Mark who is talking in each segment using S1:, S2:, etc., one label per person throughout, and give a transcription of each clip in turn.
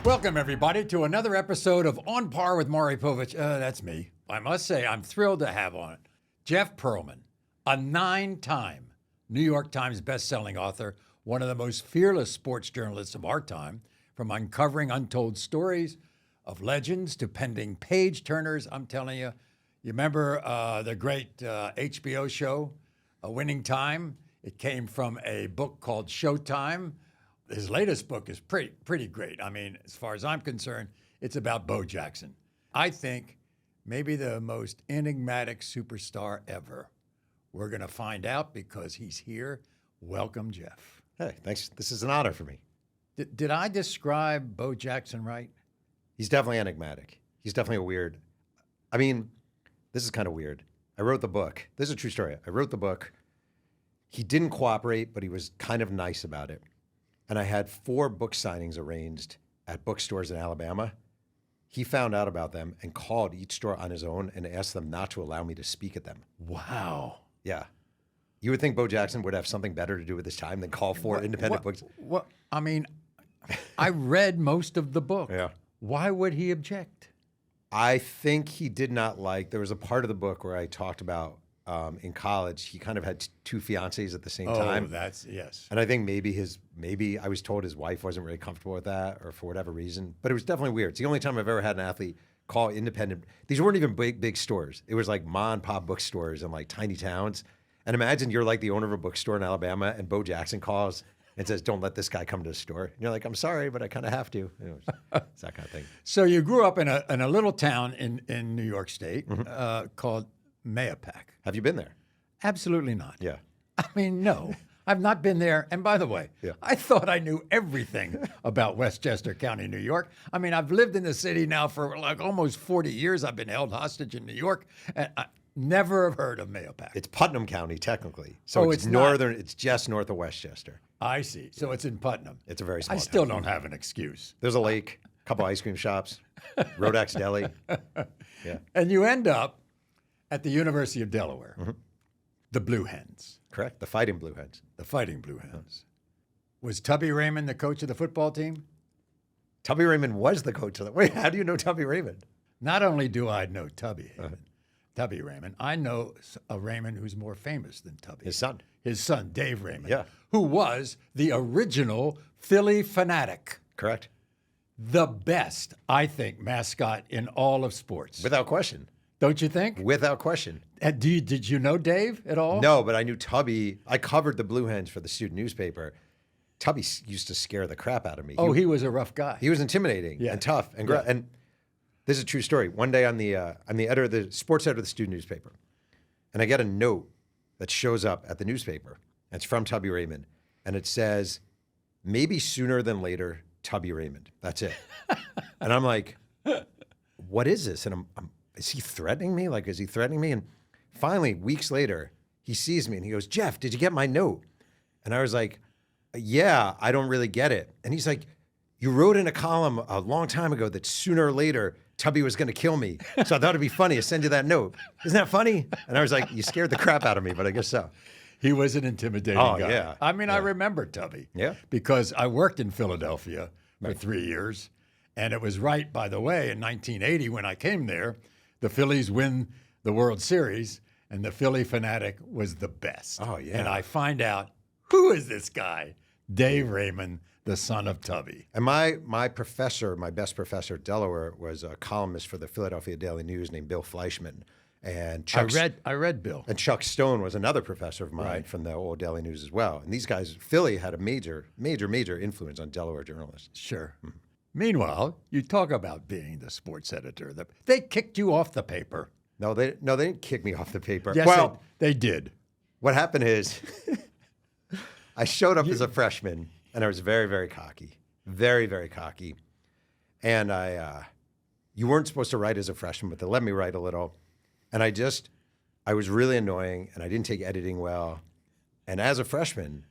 S1: Welcome, everybody, to another episode of On Par with Maury Povich. That's me. I must say, I'm thrilled to have on Jeff Pearlman, a 9-time New York Times bestselling author, one of the most fearless sports journalists of our time, from uncovering untold stories of legends to pending page-turners. I'm telling you, you remember the great HBO show, A Winning Time? It came from a book called Showtime. His latest book is pretty great. I mean, as far as I'm concerned, it's about Bo Jackson. I think maybe the most enigmatic superstar ever. We're going to find out because he's here. Welcome, Jeff.
S2: Hey, thanks. This is an honor for me.
S1: Did I describe Bo Jackson right?
S2: He's definitely enigmatic. He's definitely a weird. I mean, this is kind of weird. I wrote the book. This is a true story. I wrote the book. He didn't cooperate, but he was kind of nice about it. And I had 4 book signings arranged at bookstores in Alabama. He found out about them and called each store on his own and asked them not to allow me to speak at them.
S1: Wow.
S2: Yeah. You would think Bo Jackson would have something better to do with his time than call 4 independent books.
S1: What? I mean, I read most of the book.
S2: Yeah.
S1: Why would he object?
S2: I think he did not like, there was a part of the book where I talked about in college, he kind of had 2 fiancées at the same time.
S1: Oh, that's, yes.
S2: And I think maybe I was told his wife wasn't really comfortable with that or for whatever reason, but it was definitely weird. It's the only time I've ever had an athlete call independent. These weren't even big stores. It was like mom and pop bookstores in like tiny towns. And imagine you're like the owner of a bookstore in Alabama and Bo Jackson calls and says, "Don't let this guy come to the store." And you're like, "I'm sorry, but I kind of have to." It's that kind of thing.
S1: So you grew up in a little town in New York State called Mahopac.
S2: Have you been there?
S1: Absolutely not.
S2: Yeah.
S1: I mean, no. I've not been there. And by the way, I thought I knew everything about Westchester County, New York. I mean, I've lived in the city now for like almost 40 years. I've been held hostage in New York. And I never have heard of Mahopac.
S2: It's Putnam County, technically. So it's northern. It's just north of Westchester.
S1: I see. So it's in Putnam.
S2: It's a very small
S1: I still don't have an excuse.
S2: There's a lake, a couple ice cream shops, Rodak's Deli. Yeah.
S1: And you end up at the University of Delaware, the Blue Hens.
S2: Correct. The Fighting Blue Hens.
S1: The Fighting Blue Hens. Was Tubby Raymond the coach of the football team?
S2: Tubby Raymond was the coach of the. Wait, how do you know Tubby Raymond?
S1: Not only do I know Tubby Raymond, I know a Raymond who's more famous than Tubby.
S2: His son.
S1: His son, Dave Raymond, who was the original Philly fanatic.
S2: Correct.
S1: The best, I think, mascot in all of sports.
S2: Without question.
S1: Don't you think?
S2: Without question.
S1: Did you know Dave at all?
S2: No, but I knew Tubby. I covered the Blue Hens for the student newspaper. Tubby used to scare the crap out of me.
S1: Oh, he was a rough guy.
S2: He was intimidating and tough. And this is a true story. One day I'm the editor, the sports editor of the student newspaper. And I get a note that shows up at the newspaper. And it's from Tubby Raymond. And it says, "Maybe sooner than later, Tubby Raymond." That's it. And I'm like, what is this? And is he threatening me? Like, is he threatening me? And finally, weeks later, he sees me and he goes, "Jeff, did you get my note?" And I was like, "Yeah, I don't really get it." And he's like, "You wrote in a column a long time ago that sooner or later, Tubby was going to kill me. So I thought it'd be funny to send you that note. Isn't that funny?" And I was like, "You scared the crap out of me, but I guess so."
S1: He was an intimidating guy.
S2: Yeah.
S1: I mean, I remember Tubby.
S2: Yeah.
S1: Because I worked in Philadelphia for 3 years. And it was right, by the way, in 1980 when I came there, the Phillies win the World Series, and the Philly fanatic was the best.
S2: Oh, yeah.
S1: And I find out, who is this guy? Dave Raymond, the son of Tubby.
S2: And my professor, my best professor at Delaware, was a columnist for the Philadelphia Daily News named Bill Fleischman. And
S1: I read Bill.
S2: And Chuck Stone was another professor of mine from the old Daily News as well. And these guys, Philly had a major influence on Delaware journalists.
S1: Sure. Meanwhile, you talk about being the sports editor. They kicked you off the paper.
S2: No, they didn't kick me off the paper.
S1: Yes,
S2: well,
S1: they did.
S2: What happened is I showed up as a freshman, and I was very, very cocky. Very, very cocky. And you weren't supposed to write as a freshman, but they let me write a little. And I was really annoying, and I didn't take editing well. And as a freshman,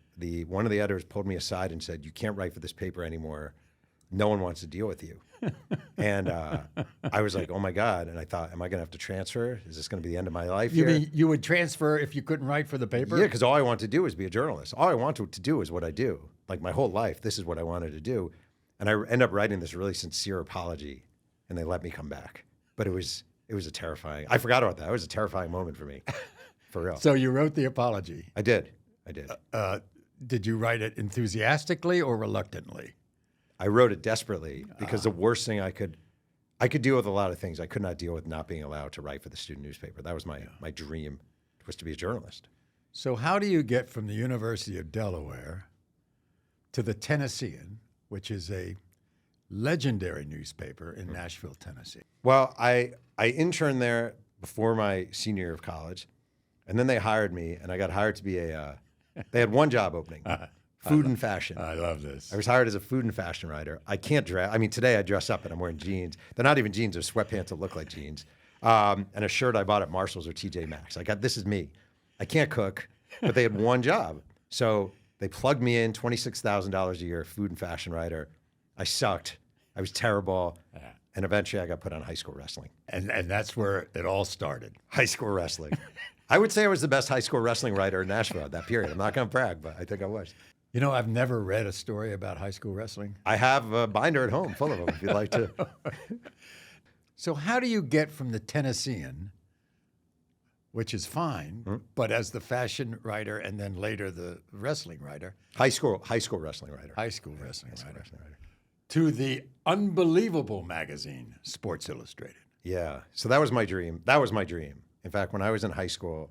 S2: one of the editors pulled me aside and said, "You can't write for this paper anymore. No one wants to deal with you." And I was like, "Oh my God." And I thought, am I going to have to transfer? Is this going to be the end of my life
S1: You
S2: here?
S1: mean you would transfer if you couldn't write for the paper?
S2: Yeah, because all I wanted to do was be a journalist. All I wanted to do is what I do. Like my whole life, this is what I wanted to do. And I ended up writing this really sincere apology, and they let me come back. But it was a terrifying. I forgot about that. It was a terrifying moment for me, for real.
S1: So you wrote the apology.
S2: I did.
S1: Did you write it enthusiastically or reluctantly?
S2: I wrote it desperately because the worst thing I could deal with a lot of things. I could not deal with not being allowed to write for the student newspaper. That was my dream, was to be a journalist.
S1: So how do you get from the University of Delaware to the Tennessean, which is a legendary newspaper in Nashville, Tennessee?
S2: Well, I interned there before my senior year of college, and then they hired me, and I got hired to be they had one job opening, food and fashion.
S1: I love this.
S2: I was hired as a food and fashion writer. I can't dress. I mean, today I dress up and I'm wearing jeans. They're not even jeans. They're sweatpants that look like jeans. And a shirt I bought at Marshall's or TJ Maxx. This is me. I can't cook, but they had one job. So they plugged me in, $26,000 a year, food and fashion writer. I sucked. I was terrible. And eventually I got put on high school wrestling.
S1: And that's where it all started.
S2: High school wrestling. I would say I was the best high school wrestling writer in Nashville at that period. I'm not going to brag, but I think I was.
S1: You know, I've never read a story about high school wrestling.
S2: I have a binder at home full of them, if you'd like to.
S1: So how do you get from the Tennessean, which is fine, but as the fashion writer and then later the wrestling writer,
S2: High school wrestling writer.
S1: to the unbelievable magazine, Sports Illustrated?
S2: Yeah. So that was my dream. In fact, when I was in high school,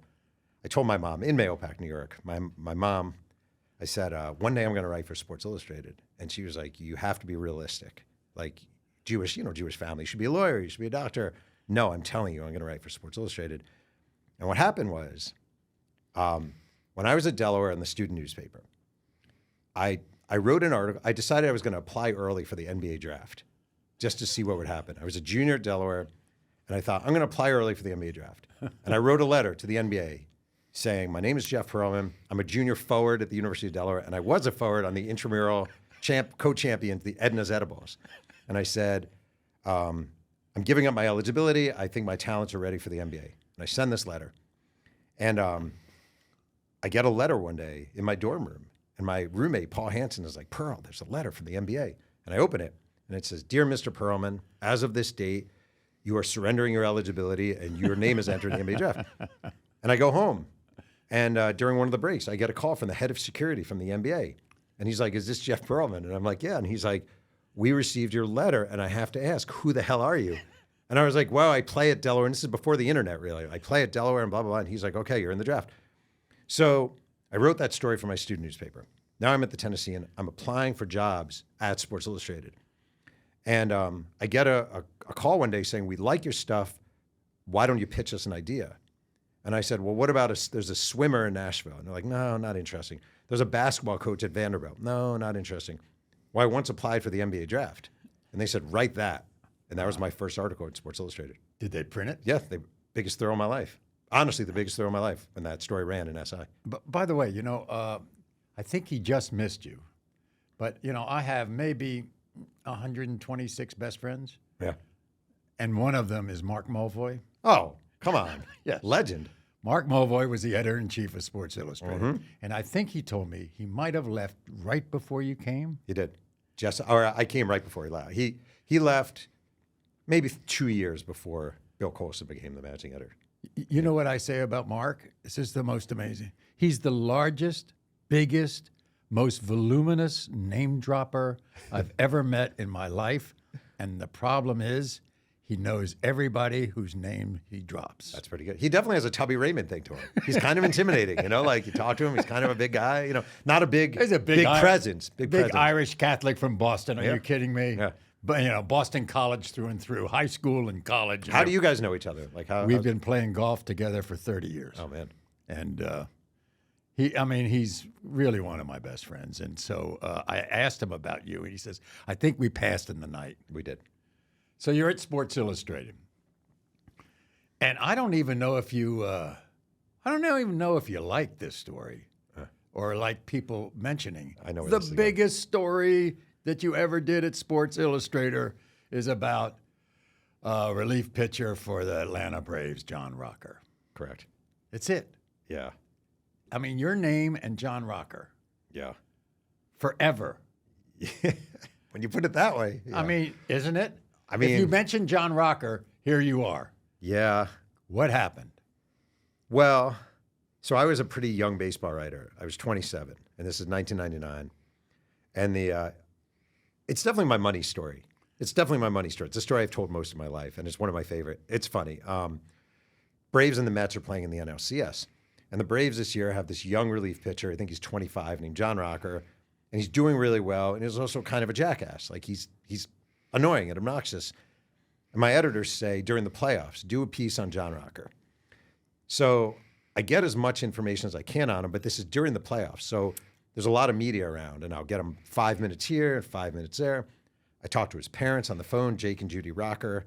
S2: I told my mom in Mahopac, New York, my mom, I said, one day I'm going to write for Sports Illustrated. And she was like, you have to be realistic. Like Jewish family, you should be a lawyer, you should be a doctor. No, I'm telling you, I'm going to write for Sports Illustrated. And what happened was, when I was at Delaware in the student newspaper, I wrote an article. I decided I was going to apply early for the NBA draft just to see what would happen. I was a junior at Delaware, and I thought, I'm going to apply early for the NBA draft. And I wrote a letter to the NBA saying, my name is Jeff Pearlman. I'm a junior forward at the University of Delaware, and I was a forward on the intramural co-champions, the Edna's Edibles. And I said, I'm giving up my eligibility. I think my talents are ready for the NBA. And I send this letter. And I get a letter one day in my dorm room. And my roommate, Paul Hansen, is like, Pearl, there's a letter from the NBA. And I open it, and it says, Dear Mr. Pearlman, as of this date, you are surrendering your eligibility, and your name is entered in the NBA draft. And I go home. And during one of the breaks, I get a call from the head of security from the NBA. And he's like, is this Jeff Pearlman? And I'm like, yeah. And he's like, we received your letter, and I have to ask, who the hell are you? And I was like, well, I play at Delaware. And this is before the internet, really. I play at Delaware and blah, blah, blah. And he's like, okay, you're in the draft. So I wrote that story for my student newspaper. Now I'm at the Tennessean. I'm applying for jobs at Sports Illustrated. And I get a call one day saying, we like your stuff. Why don't you pitch us an idea? And I said, well, what about there's a swimmer in Nashville? And they're like, no, not interesting. There's a basketball coach at Vanderbilt. No, not interesting. Well, I once applied for the NBA draft. And they said, write that. And that was my first article at Sports Illustrated.
S1: Did they print it?
S2: Yeah, the biggest thrill of my life. Honestly, the biggest thrill of my life when that story ran in SI.
S1: But by the way, you know, I think he just missed you. But, you know, I have maybe 126 best friends.
S2: Yeah.
S1: And one of them is Mark Mulvoy.
S2: Oh, come on.
S1: Yes.
S2: Legend.
S1: Mark Mulvoy was the editor-in-chief of Sports Illustrated. And I think he told me he might have left right before you came.
S2: He did. I came right before he left. He left maybe 2 years before Bill Colson became the managing editor.
S1: You know what I say about Mark? This is the most amazing. He's the largest, biggest, most voluminous name dropper I've ever met in my life. And the problem is, he knows everybody whose name he drops.
S2: That's pretty good. He definitely has a Tubby Raymond thing to him. He's kind of intimidating, you know, like you talk to him, he's kind of a big guy, you know, not a big,
S1: He's a big
S2: presence.
S1: Big Irish Catholic from Boston. Are you kidding me?
S2: Yeah.
S1: But, you know, Boston College through and through, high school and college.
S2: How do you guys know each other? Like
S1: We've been playing golf together for 30 years.
S2: Oh, man.
S1: And he's really one of my best friends. And so I asked him about you, and he says, I think we passed in the night.
S2: We did.
S1: So you're at Sports Illustrated. And I don't even know if you like this story or like people mentioning.
S2: I know where
S1: the
S2: this is
S1: biggest story that you ever did at Sports Illustrated is about relief pitcher for the Atlanta Braves, John Rocker.
S2: Correct.
S1: It's it.
S2: Yeah.
S1: I mean, your name and John Rocker.
S2: Yeah.
S1: Forever.
S2: when you put it that way.
S1: I mean, isn't it?
S2: I mean,
S1: if you mention John Rocker, here you are.
S2: Yeah.
S1: What happened?
S2: Well, so I was a pretty young baseball writer. I was 27, and this is 1999. And it's definitely my money story. It's definitely my money story. It's a story I've told most of my life, and it's one of my favorite. It's funny. Braves and the Mets are playing in the NLCS. And the Braves this year have this young relief pitcher, I think he's 25, named John Rocker, and he's doing really well, and he's also kind of a jackass. Like, he's annoying and obnoxious. And my editors say, during the playoffs, do a piece on John Rocker. So I get as much information as I can on him, but this is during the playoffs. So there's a lot of media around, and I'll get him 5 minutes here and 5 minutes there. I talked to his parents on the phone, Jake and Judy Rocker,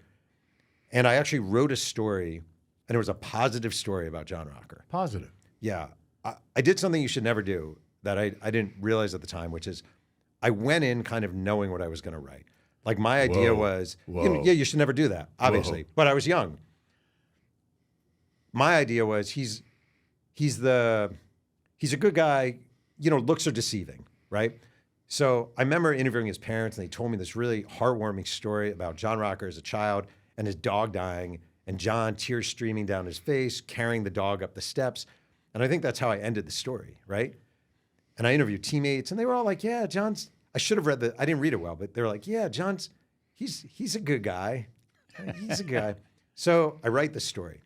S2: and I actually wrote a story, and it was a positive story about John Rocker.
S1: Positive.
S2: Yeah. I did something you should never do that I didn't realize at the time, which is I went in kind of knowing what I was going to write. Like, my idea was, you should never do that, obviously. But I was young. My idea was he's a good guy, looks are deceiving, right? So I remember interviewing his parents, and they told me this really heartwarming story about John Rocker as a child and his dog dying, and John, tears streaming down his face, carrying the dog up the steps. And I think that's how I ended the story, right? And I interviewed teammates, and they were all like, yeah, John's, I should have read I didn't read it well, but they were like, yeah, John's, he's a good guy. He's a good guy. So I write this story.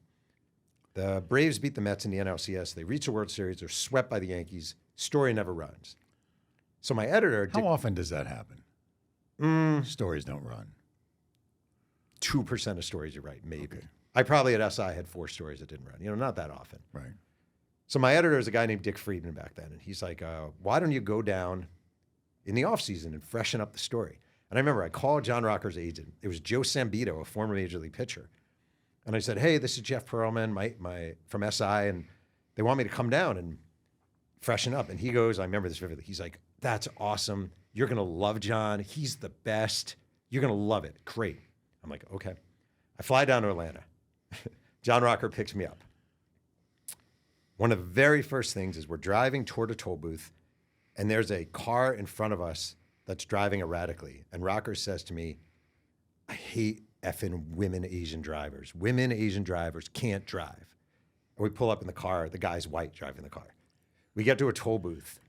S2: The Braves beat the Mets in the NLCS. They reach the World Series. They're swept by the Yankees. Story never runs. So my editor...
S1: How often does that happen? Stories don't run.
S2: 2% of stories you write, maybe.
S1: Okay.
S2: I probably at SI had 4 stories that didn't run. Not that often.
S1: Right.
S2: So my editor is a guy named Dick Friedman back then, and he's like, why don't you go down in the offseason and freshen up the story? And I remember I called John Rocker's agent. It was Joe Sambito, a former Major League pitcher. And I said, hey, this is Jeff Pearlman my from SI, and they want me to come down and freshen up. And he goes, I remember this vividly, he's like, that's awesome. You're going to love John. He's the best. You're going to love it. Great. I'm like, okay. I fly down to Atlanta. John Rocker picks me up. One of the very first things is we're driving toward a toll booth, and there's a car in front of us that's driving erratically. And Rocker says to me, I hate effing women Asian drivers. Women Asian drivers can't drive. And we pull up in the car. The guy's white driving the car. We get to a toll booth.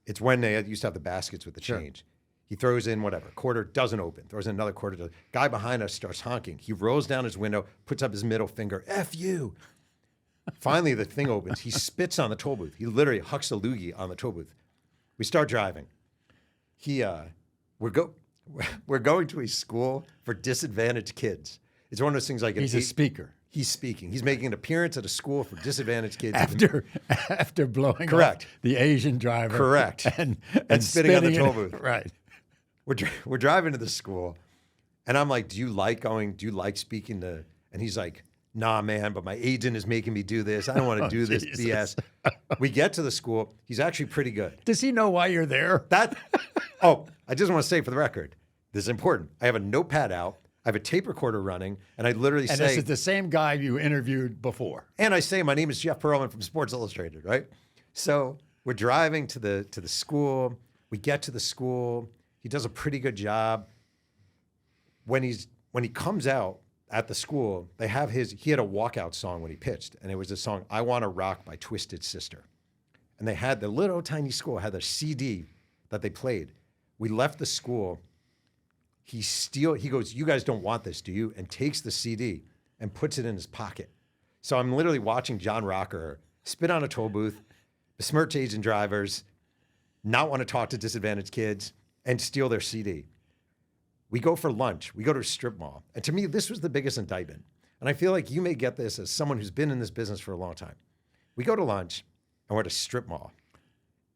S2: It's when they used to have the baskets with the change. He throws in whatever. Quarter doesn't open. Throws in another quarter. Guy behind us starts honking. He rolls down his window, puts up his middle finger. F you. Finally, the thing opens. He spits on the toll booth. He literally hucks a loogie on the toll booth. We start driving. We're going to a school for disadvantaged kids. It's one of those things like
S1: he's a speaker.
S2: He's speaking. He's making an appearance at a school for disadvantaged kids.
S1: After blowing
S2: Correct.
S1: off the Asian driver.
S2: Correct.
S1: And
S2: spitting on the toll booth.
S1: Right.
S2: We're driving to the school, and I'm like, do you like speaking to, and he's like, nah, man, but my agent is making me do this. I don't want to do this BS. We get to the school. He's actually pretty good.
S1: Does he know why you're there?
S2: I just want to say for the record, this is important. I have a notepad out. I have a tape recorder running, and I literally say...
S1: And this is the same guy you interviewed before.
S2: And I say, my name is Jeff Pearlman from Sports Illustrated, right? So we're driving to the school. We get to the school. He does a pretty good job. When he comes out at the school, he had a walkout song when he pitched, and it was the song I Want to Rock by Twisted Sister. And they had the little tiny school, had their CD that they played. We left the school. He goes, you guys don't want this, do you? And takes the CD and puts it in his pocket. So I'm literally watching John Rocker spit on a toll booth, besmirch Asian drivers, not want to talk to disadvantaged kids, and steal their CD. We go for lunch. We go to a strip mall. And to me, this was the biggest indictment. And I feel like you may get this as someone who's been in this business for a long time. We go to lunch, and we're at a strip mall.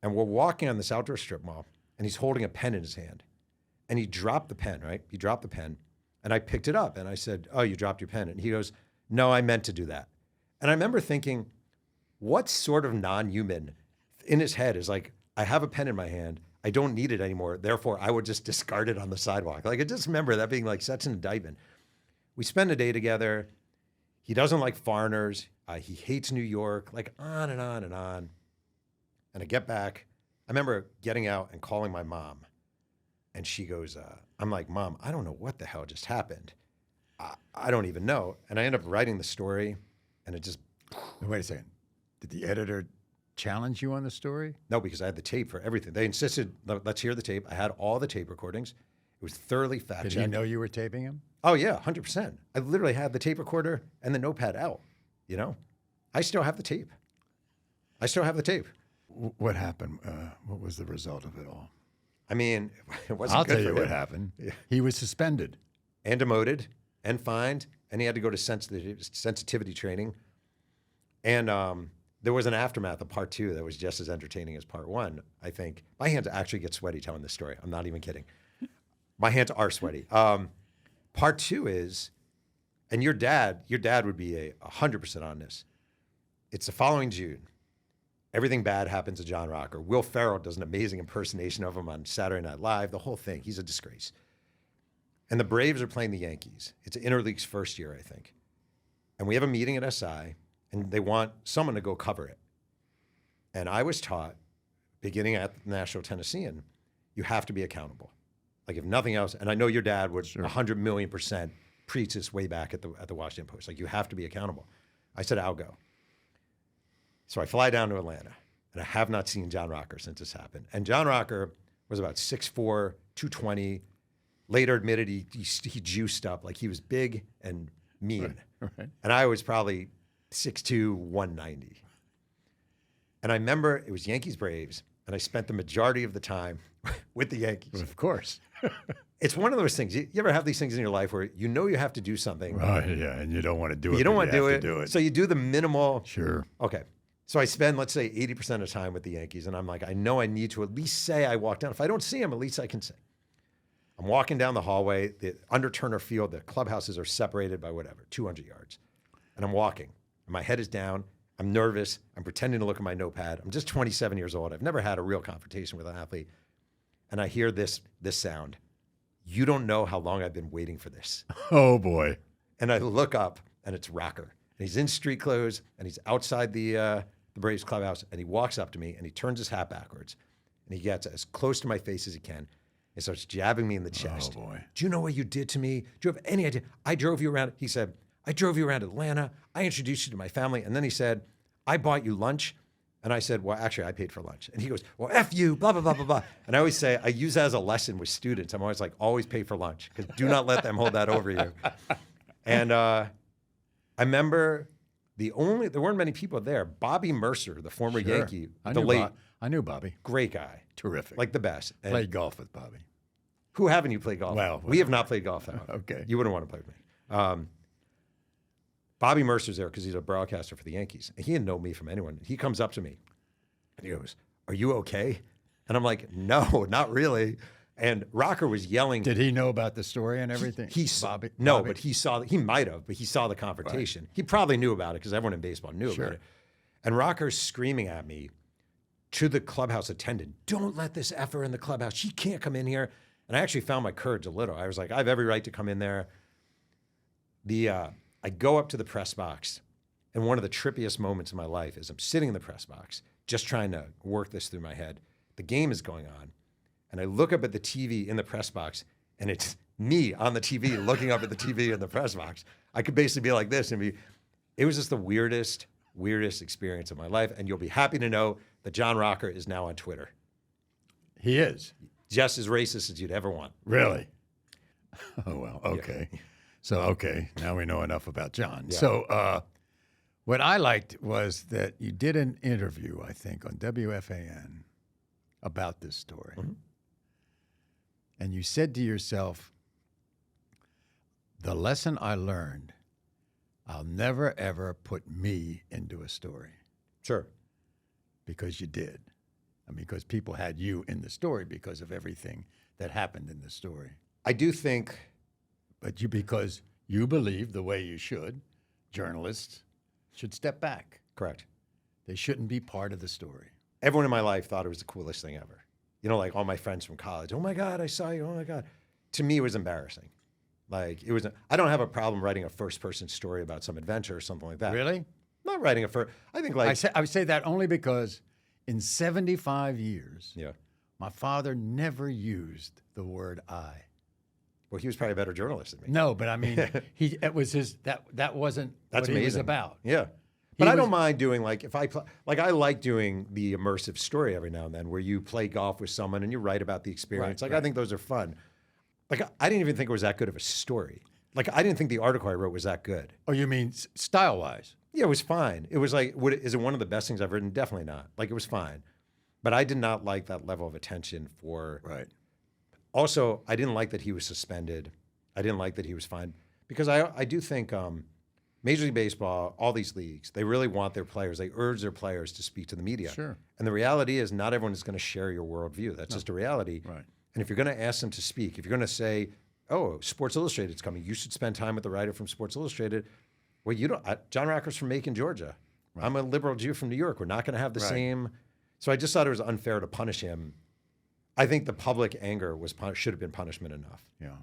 S2: And we're walking on this outdoor strip mall, and he's holding a pen in his hand. And he dropped the pen, right? He dropped the pen. And I picked it up, and I said, oh, you dropped your pen. And he goes, no, I meant to do that. And I remember thinking, what sort of non-human in his head is like, I have a pen in my hand. I don't need it anymore. Therefore, I would just discard it on the sidewalk. Like, I just remember that being like such an indictment. We spend a day together. He doesn't like foreigners. He hates New York, like on and on and on. And I get back. I remember getting out and calling my mom. And she goes, I'm like, Mom, I don't know what the hell just happened. I don't even know. And I end up writing the story, and it just...
S1: Wait a second. Did the editor challenge you on the story?
S2: No, because I had the tape for everything. They insisted, let's hear the tape. I had all the tape recordings. It was thoroughly fact-checked.
S1: Did he know you were taping him?
S2: Oh, yeah, 100%. I literally had the tape recorder and the notepad out, you know? I still have the tape.
S1: What happened? What was the result of it all?
S2: I mean, it wasn't
S1: I'll
S2: good
S1: tell
S2: for
S1: you
S2: him.
S1: what happened.
S2: Yeah.
S1: He was suspended.
S2: And demoted and fined, and he had to go to sensitivity training. And there was an aftermath of part 2 that was just as entertaining as part 1, I think. My hands actually get sweaty telling this story. I'm not even kidding. My hands are sweaty. Part 2 is, and your dad would be 100% on this. It's the following June. Everything bad happens to John Rocker. Will Ferrell does an amazing impersonation of him on Saturday Night Live, the whole thing. He's a disgrace. And the Braves are playing the Yankees. It's Interleague's first year, I think. And we have a meeting at SI, and they want someone to go cover it. And I was taught, beginning at the National Tennessean, you have to be accountable. Like if nothing else, and I know your dad would 100 million% preach this way back at the Washington Post. Like you have to be accountable. I said, I'll go. So I fly down to Atlanta, and I have not seen John Rocker since this happened. And John Rocker was about 6'4", 220. Later admitted he juiced up, like he was big and mean.
S1: Right.
S2: And I was probably 6'2", 190. And I remember it was Yankees-Braves, and I spent the majority of the time with the Yankees.
S1: Of course.
S2: It's one of those things. You ever have these things in your life where you know you have to do something?
S1: Oh, yeah, and you don't want to do it.
S2: You don't want to
S1: have
S2: do it. So you do the minimal.
S1: Sure.
S2: Okay. So I spend, let's say, 80% of the time with the Yankees, and I'm like, I know I need to at least say I walked down. If I don't see him, at least I can say. I'm walking down the hallway, under Turner Field, the clubhouses are separated by whatever, 200 yards. And I'm walking, and my head is down. I'm nervous. I'm pretending to look at my notepad. I'm just 27 years old. I've never had a real confrontation with an athlete. And I hear this sound. You don't know how long I've been waiting for this.
S1: Oh, boy.
S2: And I look up, and it's Rocker. And he's in street clothes, and he's outside the Braves clubhouse, and he walks up to me, and he turns his hat backwards, and he gets as close to my face as he can, and starts jabbing me in the chest.
S1: Oh, boy.
S2: Do you know what you did to me? Do you have any idea? I drove you around. He said, I drove you around Atlanta. I introduced you to my family. And then he said, I bought you lunch. And I said, well, actually, I paid for lunch. And he goes, well, F you, blah, blah, blah, blah, blah. And I always say, I use that as a lesson with students. I'm always like, always pay for lunch, because do not let them hold that over you. And I remember there weren't many people there. Bobby Mercer, the former Yankee,
S1: I knew Bobby.
S2: Great guy.
S1: Terrific.
S2: Like the best. And
S1: played golf with Bobby.
S2: who haven't you played golf?
S1: Well,
S2: we have not played golf.
S1: Okay.
S2: You wouldn't want to play with me. Bobby Mercer's there because he's a broadcaster for the Yankees. And he didn't know me from anyone. He comes up to me and he goes, are you okay? And I'm like, no, not really. And Rocker was yelling.
S1: Did he know about the story and everything?
S2: Bobby?
S1: Bobby?
S2: But he might have, but he saw the confrontation. Right. He probably knew about it because everyone in baseball knew about it. And Rocker's screaming at me to the clubhouse attendant, don't let this effer in the clubhouse. She can't come in here. And I actually found my courage a little. I was like, I have every right to come in there. I go up to the press box, and one of the trippiest moments in my life is I'm sitting in the press box, just trying to work this through my head. The game is going on, and I look up at the TV in the press box, and it's me on the TV looking up at the TV in the press box. I could basically be like this, and it was just the weirdest experience of my life. And you'll be happy to know that John Rocker is now on Twitter.
S1: He is.
S2: Just as racist as you'd ever want.
S1: Really? Oh, well, okay. Yeah. So, okay, now we know enough about John. Yeah. So what I liked was that you did an interview, I think, on WFAN about this story. Mm-hmm. And you said to yourself, the lesson I learned, I'll never, ever put me into a story.
S2: Sure.
S1: Because you did. And because people had you in the story because of everything that happened in the story.
S2: I do think...
S1: But because you believe the way you should, journalists should step back.
S2: Correct.
S1: They shouldn't be part of the story.
S2: Everyone in my life thought it was the coolest thing ever. You know, like all my friends from college. Oh my God, I saw you. Oh my God. To me, it was embarrassing. Like I don't have a problem writing a first-person story about some adventure or something like that.
S1: Really?
S2: Not writing I think like...
S1: I say that only because in 75 years, My father never used the word I.
S2: Well, he was probably a better journalist than me.
S1: No, but I mean, it was his that wasn't
S2: That's
S1: what
S2: amazing.
S1: he was about.
S2: Yeah. But I don't mind doing I like doing the immersive story every now and then where you play golf with someone and you write about the experience. I think those are fun. Like I didn't even think it was that good of a story. Like I didn't think the article I wrote was that good.
S1: Oh, you mean style-wise?
S2: Yeah, it was fine. It was like, is it one of the best things I've written? Definitely not. Like it was fine. But I did not like that level of attention for.
S1: Right.
S2: Also, I didn't like that he was suspended. I didn't like that he was fined because I do think Major League Baseball, all these leagues, they really want their players. They urge their players to speak to the media.
S1: Sure.
S2: And the reality is, not everyone is going to share your worldview. That's just a reality.
S1: Right.
S2: And if you're going to ask them to speak, if you're going to say, "Oh, Sports Illustrated's coming," you should spend time with the writer from Sports Illustrated. Well, you don't. John Racker's from Macon, Georgia. Right. I'm a liberal Jew from New York. We're not going to have the same. So I just thought it was unfair to punish him. I think the public anger should have been punishment enough.
S1: Yeah.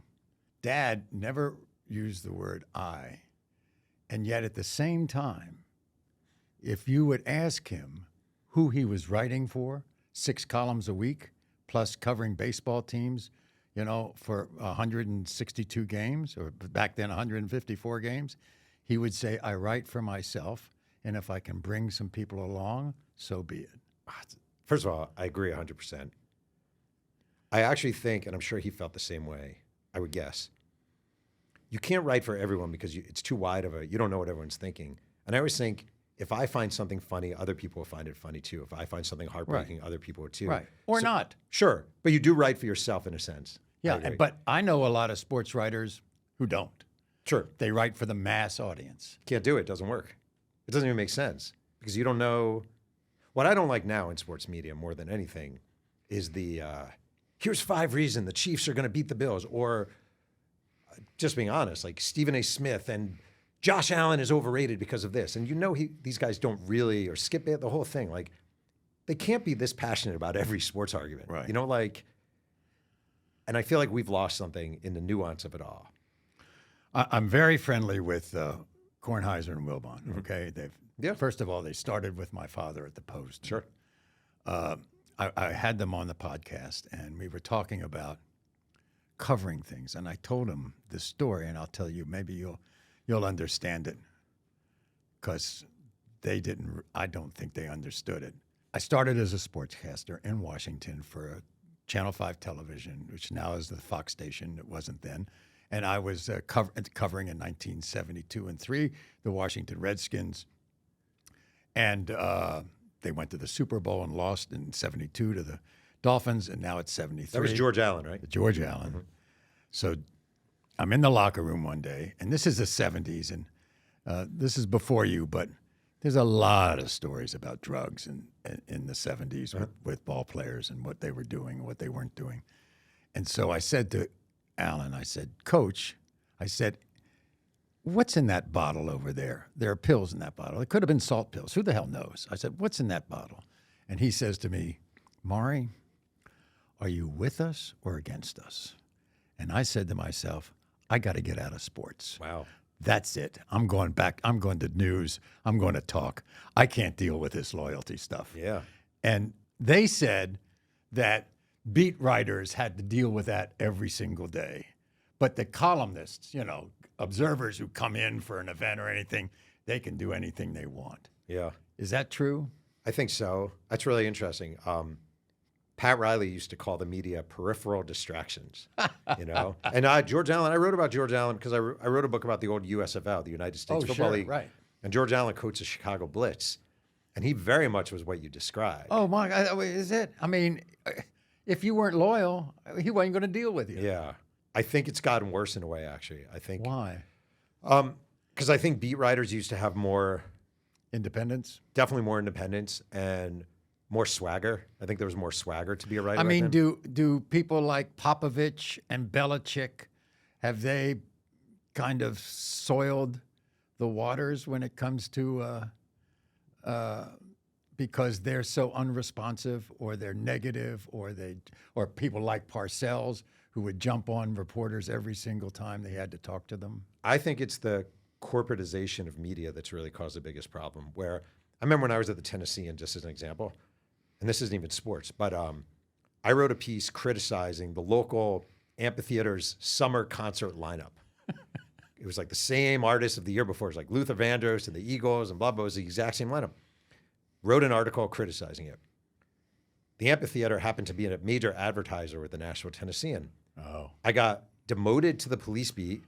S1: Dad never used the word I. And yet at the same time, if you would ask him who he was writing for, 6 columns a week, plus covering baseball teams, for 162 games, or back then 154 games, he would say, I write for myself, and if I can bring some people along, so be it.
S2: First of all, I agree 100%. I actually think, and I'm sure he felt the same way, I would guess, you can't write for everyone because it's too wide you don't know what everyone's thinking. And I always think, if I find something funny, other people will find it funny too. If I find something heartbreaking, other people will too.
S1: Right. Or not.
S2: Sure. But you do write for yourself in a sense.
S1: Yeah, but I know a lot of sports writers who don't.
S2: Sure.
S1: They write for the mass audience.
S2: Can't do it. It doesn't work. It doesn't even make sense because you don't know. What I don't like now in sports media more than anything is here's 5 reasons the Chiefs are going to beat the Bills, or just being honest, like Stephen A. Smith and Josh Allen is overrated because of this. And these guys don't really, or skip it, the whole thing. Like, they can't be this passionate about every sports argument.
S1: Right.
S2: And I feel like we've lost something in the nuance of it all.
S1: I'm very friendly with Kornheiser and Wilbon, okay? First of all, they started with my father at the Post.
S2: Sure.
S1: I had them on the podcast, and we were talking about covering things. And I told them this story, and I'll tell you, maybe you'll understand it, because I don't think they understood it. I started as a sportscaster in Washington for Channel 5 television, which now is the Fox station. It wasn't then. And I was covering in 1972 and 3 the Washington Redskins. And they went to the Super Bowl and lost in 72 to the Dolphins, and now it's 73.
S2: That was George Allen, right?
S1: George Allen. Mm-hmm. So I'm in the locker room one day, and this is the 70s, and this is before you, but there's a lot of stories about drugs in the 70s with ball players and what they were doing and what they weren't doing. And so I said to Alan, I said, Coach, what's in that bottle over there? There are pills in that bottle. It could have been salt pills. Who the hell knows? I said, what's in that bottle? And he says to me, Maury, are you with us or against us? And I said to myself, I got to get out of sports.
S2: Wow.
S1: That's it. I'm going back. I'm going to news. I'm going to talk. I can't deal with this loyalty stuff.
S2: Yeah.
S1: And they said that beat writers had to deal with that every single day. But the columnists, observers who come in for an event or anything, they can do anything they want.
S2: Yeah.
S1: Is that true?
S2: I think so. That's really interesting. Pat Riley used to call the media peripheral distractions, And George Allen, I wrote about George Allen because I wrote a book about the old USFL, the United States Football League.
S1: Right.
S2: And George Allen coached the Chicago Blitz, and he very much was what you described.
S1: Oh, my God, is it? I mean, if you weren't loyal, he wasn't going to deal with you.
S2: Yeah. I think it's gotten worse in a way, actually. I think.
S1: Why?
S2: Because I think beat writers used to have more
S1: independence.
S2: Definitely more independence and more swagger. I think there was more swagger to be a writer.
S1: I mean,
S2: right
S1: do people like Popovich and Belichick, have they kind of soiled the waters when it comes to because they're so unresponsive, or they're negative, or people like Parcells who would jump on reporters every single time they had to talk to them?
S2: I think it's the corporatization of media that's really caused the biggest problem. Where I remember when I was at the Tennessean, just as an example, and this isn't even sports, but I wrote a piece criticizing the local amphitheater's summer concert lineup. It was like the same artists of the year before. It was like Luther Vandross and the Eagles and blah, blah. It was the exact same lineup. Wrote an article criticizing it. The amphitheater happened to be a major advertiser with the Nashville Tennessean.
S1: Oh.
S2: I got demoted to the police beat.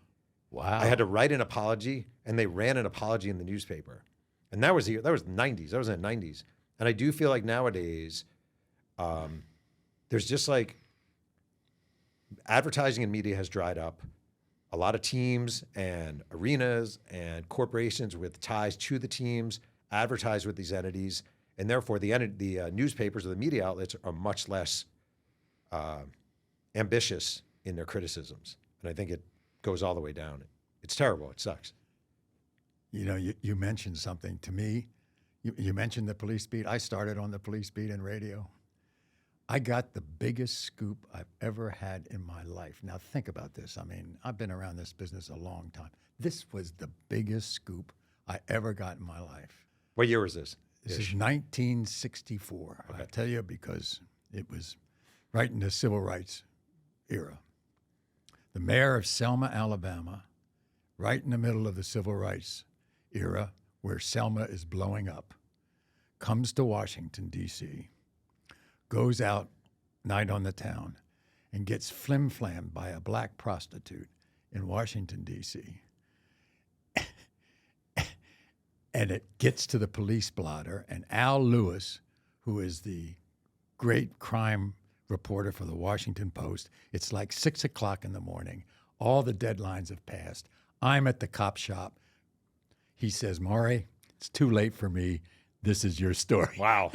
S1: Wow.
S2: I had to write an apology, and they ran an apology in the newspaper. And that was the 90s. That was in the 90s. And I do feel like nowadays, there's just like advertising and media has dried up. A lot of teams and arenas and corporations with ties to the teams advertise with these entities, and therefore the newspapers or the media outlets are much less ambitious in their criticisms. And I think it goes all the way down. It's terrible. It sucks.
S1: You know, you mentioned something to me. You mentioned the police beat. I started on the police beat in radio. I got the biggest scoop I've ever had in my life. Now think about this. I mean, I've been around this business a long time. This was the biggest scoop I ever got in my life.
S2: What year was this?
S1: This is 1964.
S2: Okay.
S1: I'll tell you because it was right in the civil rights era. The mayor of Selma, Alabama, right in the middle of the civil rights era where Selma is blowing up, comes to Washington, D.C., goes out night on the town and gets flim-flammed by a black prostitute in Washington, D.C. And it gets to the police blotter, and Al Lewis, who is the great crime reporter for the Washington Post, it's like 6 o'clock in the morning. All the deadlines have passed. I'm at the cop shop. He says, Maury, it's too late for me. This is your story.
S2: Wow.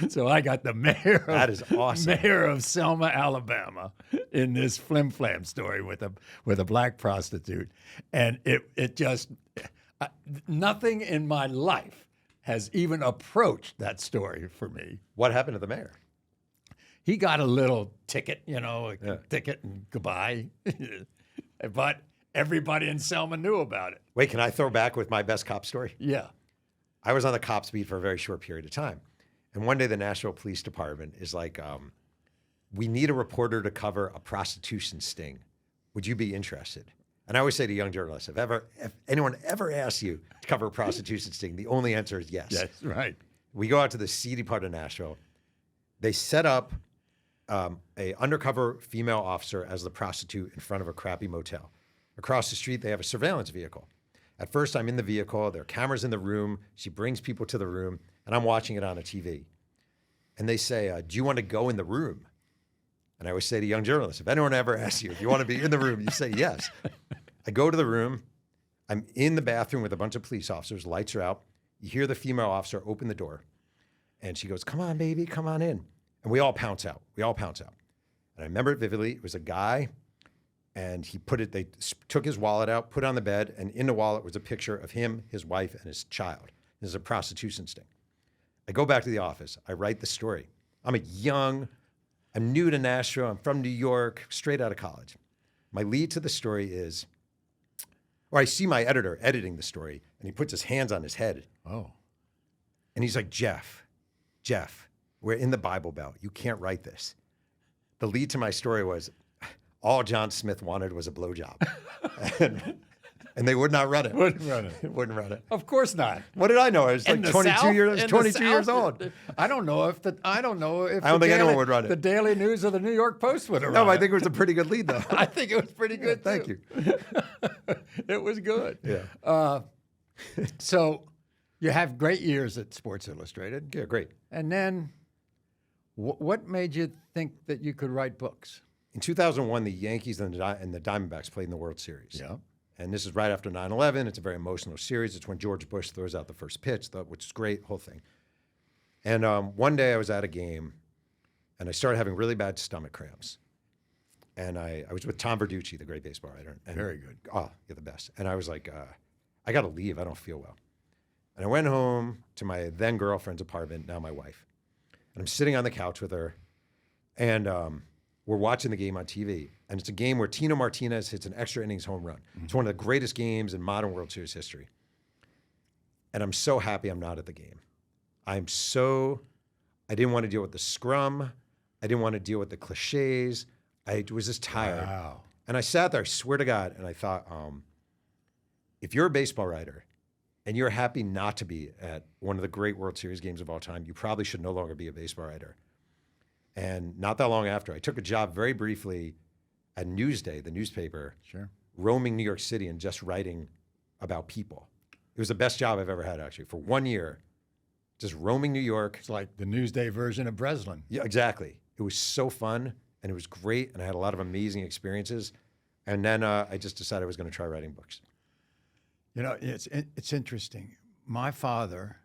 S1: So I got the mayor
S2: That is awesome.
S1: Mayor of Selma, Alabama, in this flim-flam story with a black prostitute. And it just, nothing in my life has even approached that story for me.
S2: What happened to the mayor?
S1: He got a little ticket, a ticket and goodbye. But everybody in Selma knew about it.
S2: Wait, can I throw back with my best cop story?
S1: Yeah.
S2: I was on the cops beat for a very short period of time. And one day the Nashville Police Department is like, we need a reporter to cover a prostitution sting. Would you be interested? And I always say to young journalists, if anyone ever asks you to cover a prostitution sting, the only answer is yes.
S1: That's right.
S2: We go out to the seedy part of Nashville. They set up a undercover female officer as the prostitute in front of a crappy motel. Across the street, they have a surveillance vehicle. At first, I'm in the vehicle. There are cameras in the room. She brings people to the room, and I'm watching it on a TV. And they say, do you want to go in the room? And I always say to young journalists, if anyone ever asks you if you want to be in the room, you say yes. I go to the room. I'm in the bathroom with a bunch of police officers. Lights are out. You hear the female officer open the door. And she goes, come on, baby, come on in. And we all pounce out. And I remember it vividly. It was a guy. And they took his wallet out, put it on the bed, and in the wallet was a picture of him, his wife, and his child. This is a prostitution sting. I go back to the office. I write the story. I'm new to Nashville. I'm from New York, straight out of college. My lead to the story is, or I see my editor editing the story, and he puts his hands on his head.
S1: Oh.
S2: And he's like, Jeff, we're in the Bible Belt. You can't write this. The lead to my story was, all John Smith wanted was a blowjob. and they would not run it. Wouldn't run it.
S1: Of course not.
S2: What did I know? I was like 22 years old.
S1: I don't know if
S2: I don't think anyone would run it.
S1: The Daily News or the New York Post would have
S2: No,
S1: run
S2: I think it was a pretty good lead, though.
S1: I think it was pretty good,
S2: Thank
S1: too.
S2: you.
S1: It was good.
S2: Yeah.
S1: So you have great years at Sports Illustrated.
S2: Yeah, great.
S1: And then what made you think that you could write books?
S2: In 2001, the Yankees and the Diamondbacks played in the World Series.
S1: Yeah.
S2: And this is right after 9/11. It's a very emotional series. It's when George Bush throws out the first pitch, which is great, whole thing. And one day I was at a game, and I started having really bad stomach cramps. And I was with Tom Verducci, the great baseball writer. And,
S1: Very good.
S2: Oh, you're the best. And I was like, I got to leave. I don't feel well. And I went home to my then girlfriend's apartment, now my wife. And I'm sitting on the couch with her, and we're watching the game on TV, and it's a game where Tino Martinez hits an extra innings home run. Mm-hmm. It's one of the greatest games in modern World Series history. And I'm so happy I'm not at the game. I didn't want to deal with the scrum. I didn't want to deal with the cliches. I was just tired.
S1: Wow.
S2: And I sat there, I swear to God, and I thought, if you're a baseball writer and you're happy not to be at one of the great World Series games of all time, you probably should no longer be a baseball writer. And not that long after, I took a job very briefly at Newsday, the newspaper,
S1: Sure.
S2: roaming New York City and just writing about people. It was the best job I've ever had, actually, for 1 year, just roaming New York.
S1: It's like the Newsday version of Breslin.
S2: Yeah, exactly. It was so fun, and it was great, and I had a lot of amazing experiences. And then I just decided I was going to try writing books.
S1: You know, it's interesting. My father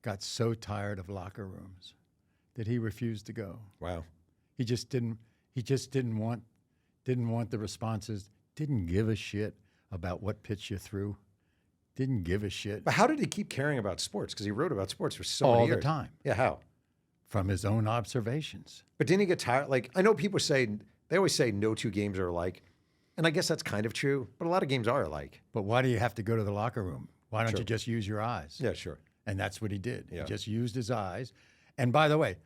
S1: got so tired of locker rooms that he refused to go.
S2: Wow.
S1: He just didn't want the responses. Didn't give a shit about what pitch you threw. Didn't give a shit.
S2: But how did he keep caring about sports? Because he wrote about sports for so many
S1: all
S2: years.
S1: the time.
S2: Yeah, how?
S1: From his own observations.
S2: But didn't he get tired? Like, I know people say, they always say no two games are alike. And I guess that's kind of true, but a lot of games are alike.
S1: But why do you have to go to the locker room? Why don't
S2: Sure.
S1: you just use your eyes?
S2: Yeah, sure.
S1: And that's what he did.
S2: Yeah.
S1: He just used his eyes. And by the way,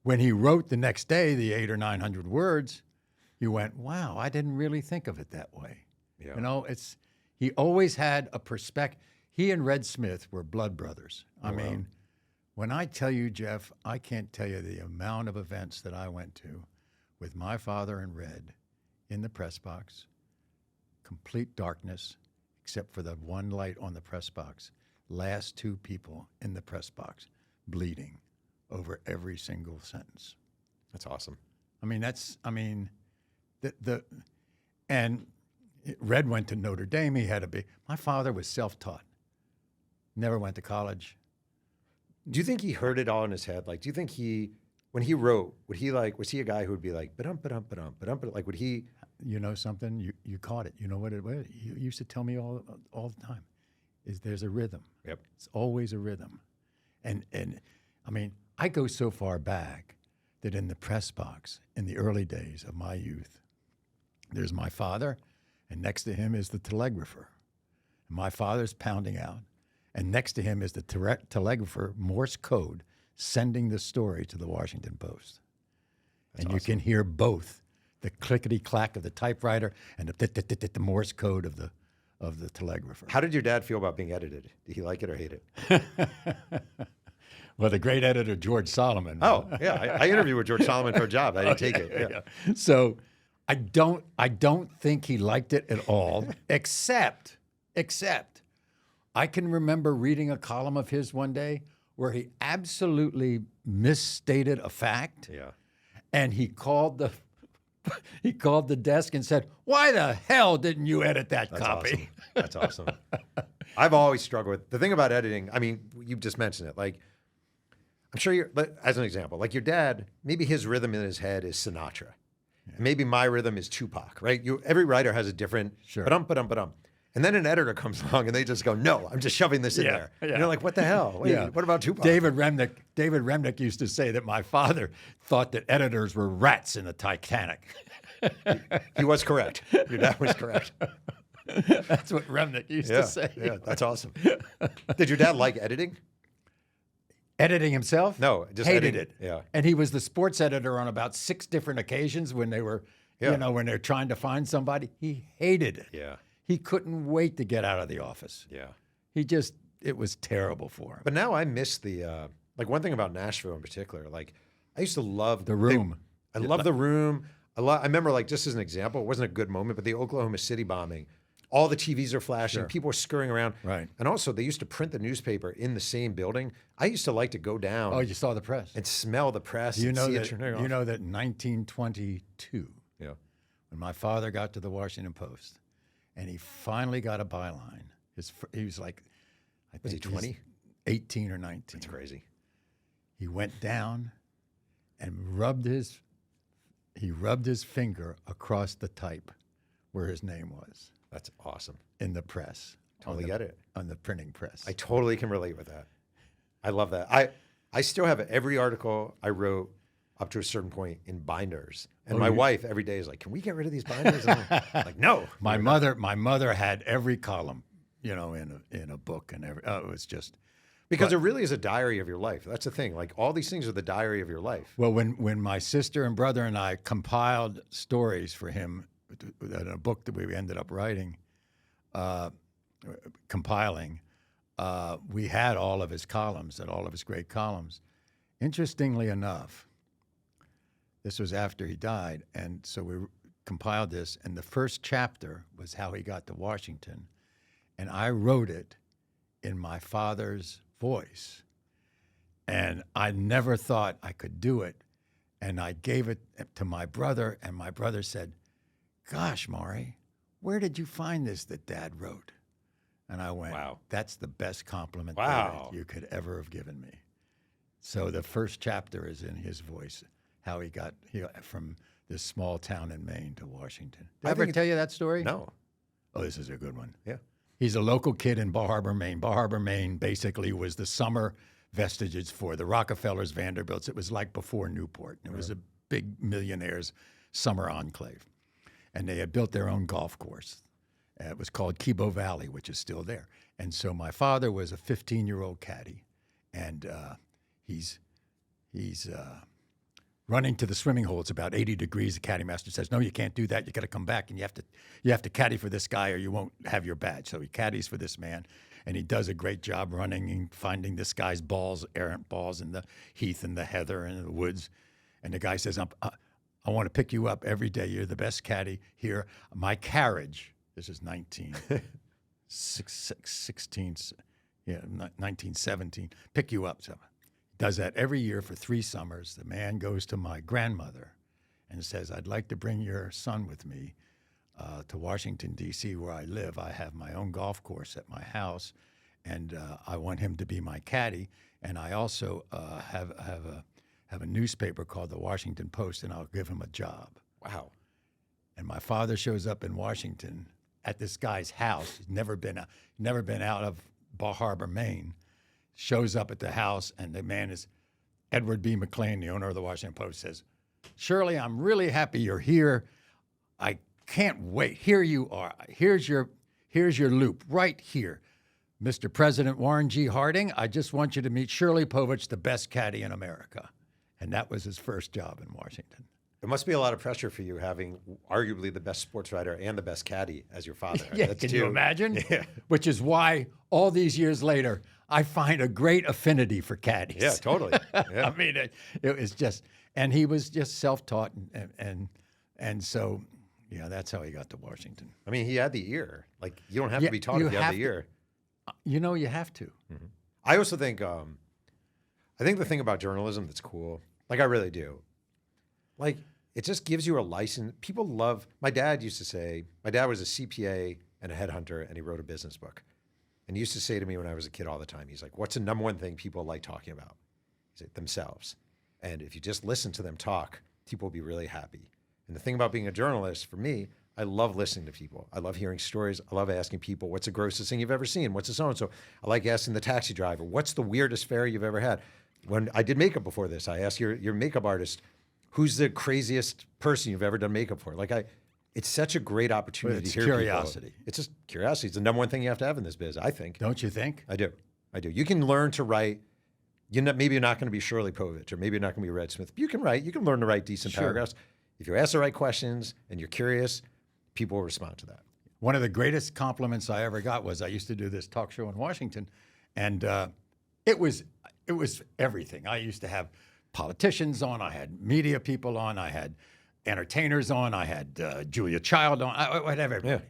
S1: when he wrote the next day the 800 or 900 words, you went, wow, I didn't really think of it that way.
S2: Yeah.
S1: You know, he always had a perspective. He and Red Smith were blood brothers. I mean, when I tell you, Jeff, I can't tell you the amount of events that I went to with my father and Red in the press box, complete darkness, except for the one light on the press box. Last two people in the press box, bleeding over every single sentence.
S2: That's awesome.
S1: And Red went to Notre Dame. He had my father was self-taught, never went to college.
S2: Do you think he heard it all in his head? Like, do you think when he wrote, was he a guy who would be like, ba-dum, ba-dum, ba-dum, ba-dum, ba-dum, like, would he?
S1: You know something? You caught it. You know what it was? You used to tell me all the time, there's a rhythm.
S2: Yep.
S1: It's always a rhythm. And I mean, I go so far back that in the press box, in the early days of my youth, there's my father, and next to him is the telegrapher. My father's pounding out, and next to him is the telegrapher, Morse code, sending the story to the Washington Post.
S2: That's
S1: and you can hear both, the clickety-clack of the typewriter and the Morse code of the telegrapher.
S2: How did your dad feel about being edited? Did he like it or hate it?
S1: Well, the great editor, George Solomon.
S2: Oh, yeah. I interviewed with George Solomon for a job. I didn't take it. Yeah.
S1: So I don't think he liked it at all, except I can remember reading a column of his one day where he absolutely misstated a fact.
S2: Yeah.
S1: And he called the desk and said, "Why the hell didn't you edit that copy?"
S2: Awesome. That's awesome. I've always struggled with the thing about editing. I mean, you just mentioned it. Like, I'm sure as an example, like your dad, maybe his rhythm in his head is Sinatra. Yeah. Maybe my rhythm is Tupac, right? Every writer has a different ba-dum, ba-dum, ba-dum. And then an editor comes along and they just go, "No, I'm just shoving this in there." Yeah. And you're like, "What the hell? Wait, what about Tupac?"
S1: David Remnick used to say that my father thought that editors were rats in the Titanic.
S2: He was correct. Your dad was correct.
S1: That's what Remnick used to say.
S2: Yeah, that's awesome. Did your dad like editing?
S1: Editing himself?
S2: No, just
S1: hated
S2: editing.
S1: it.
S2: Yeah.
S1: And he was the sports editor on about 6 different occasions when they were, when they're trying to find somebody. He hated it.
S2: Yeah.
S1: He couldn't wait to get out of the office.
S2: Yeah.
S1: It was terrible for him.
S2: But now I miss the, like one thing about Nashville in particular, like I used to love
S1: The Room.
S2: I love The Room. I remember, like, just as an example, it wasn't a good moment, but the Oklahoma City bombing, all the TVs are flashing,
S1: Sure.
S2: people are scurrying around.
S1: Right.
S2: And also they used to print the newspaper in the same building. I used to like to go down
S1: Oh, you saw the press.
S2: and smell the press.
S1: You
S2: and
S1: know
S2: see
S1: that
S2: it turning off.
S1: in 1922,
S2: Yeah.
S1: when my father got to the Washington Post, and he finally got a byline. He was like, I think
S2: Was he 20?
S1: 18 or 19.
S2: That's crazy.
S1: He went down and rubbed his finger across the type where his name was
S2: That's awesome.
S1: in the press.
S2: Totally get it.
S1: On the printing press.
S2: I totally can relate with that. I love that. I still have every article I wrote up to a certain point in binders. And my wife every day is like, "Can we get rid of these binders?" And I'm like, "No."
S1: My mother had every column, in a book, and it was just
S2: Because it really is a diary of your life. That's the thing. Like all these things are the diary of your life.
S1: Well, when my sister and brother and I compiled stories for him in a book that we ended up writing, compiling, we had all of his columns and all of his great columns. Interestingly enough, this was after he died, and so we compiled this, and the first chapter was how he got to Washington, and I wrote it in my father's voice, and I never thought I could do it, and I gave it to my brother, and my brother said, "Gosh, Maury, where did you find this that Dad wrote?" And I went,
S2: Wow.
S1: "That's the best compliment
S2: Wow.
S1: that you could ever have given me." So the first chapter is in his voice, how he got from this small town in Maine to Washington. Did I ever tell you that story?
S2: No.
S1: Oh, this is a good one.
S2: Yeah.
S1: He's a local kid in Bar Harbor, Maine. Bar Harbor, Maine basically was the summer vestiges for the Rockefellers, Vanderbilts. It was like before Newport. It was a big millionaires' summer enclave. And they had built their own golf course. It was called Kibo Valley, which is still there. And so my father was a 15-year-old caddy, and he's running to the swimming hole. It's about 80 degrees. The caddy master says, "No, you can't do that. You got to come back, and you have to caddy for this guy, or you won't have your badge." So he caddies for this man, and he does a great job running and finding this guy's balls, errant balls in the heath and the heather and the woods. And the guy says, I want to pick you up every day. You're the best caddy here. My carriage," this is 1917, "pick you up." So does that every year for 3 summers. The man goes to my grandmother and says, "I'd like to bring your son with me to Washington, D.C., where I live. I have my own golf course at my house, and I want him to be my caddy. And I also have a newspaper called the Washington Post, and I'll give him a job."
S2: Wow.
S1: And my father shows up in Washington at this guy's house. He's never been out of Bar Harbor, Maine. Shows up at the house, and the man is Edward B. McLean, the owner of the Washington Post, says, "Shirley, I'm really happy you're here. I can't wait. Here you are. Here's your loop right here. Mr. President Warren G. Harding, I just want you to meet Shirley Povich, the best caddy in America." And that was his first job in Washington.
S2: It must be a lot of pressure for you having arguably the best sports writer and the best caddy as your father.
S1: Yeah,
S2: That's
S1: can
S2: two.
S1: you imagine?
S2: Yeah.
S1: Which is why all these years later, I find a great affinity for caddies.
S2: Yeah, totally. Yeah.
S1: I mean, it was just, and he was just self-taught, and so, yeah, that's how he got to Washington.
S2: I mean, he had the ear. Like, you don't have to be taught
S1: you
S2: if you have
S1: have
S2: the
S1: to.
S2: ear.
S1: You know, you have to.
S2: Mm-hmm. I also think, I think the thing about journalism that's cool, like I really do, like it just gives you a license. People love, my dad used to say, my dad was a CPA and a headhunter, and he wrote a business book. And he used to say to me when I was a kid all the time, he's like, "What's the number one thing people like talking about?" He's like, "Themselves. And if you just listen to them talk, people will be really happy." And the thing about being a journalist, for me, I love listening to people. I love hearing stories. I love asking people, "What's the grossest thing you've ever seen? What's the so-and-so?" I like asking the taxi driver, "What's the weirdest fare you've ever had?" When I did makeup before this, I asked your makeup artist, "Who's the craziest person you've ever done makeup for?" Like it's such a great opportunity
S1: It's
S2: to hear
S1: curiosity.
S2: people. It's just curiosity. It's the number one thing you have to have in this biz, I think.
S1: Don't you think?
S2: I do. You can learn to write. Maybe you're not going to be Shirley Povich, or maybe you're not going to be Red Smith. But you can write. You can learn to write decent paragraphs. If you ask the right questions and you're curious, people will respond to that.
S1: One of the greatest compliments I ever got was I used to do this talk show in Washington, and it was everything. I used to have politicians on, I had media people on, I had entertainers on, I had Julia Child on, whatever.
S2: Yeah.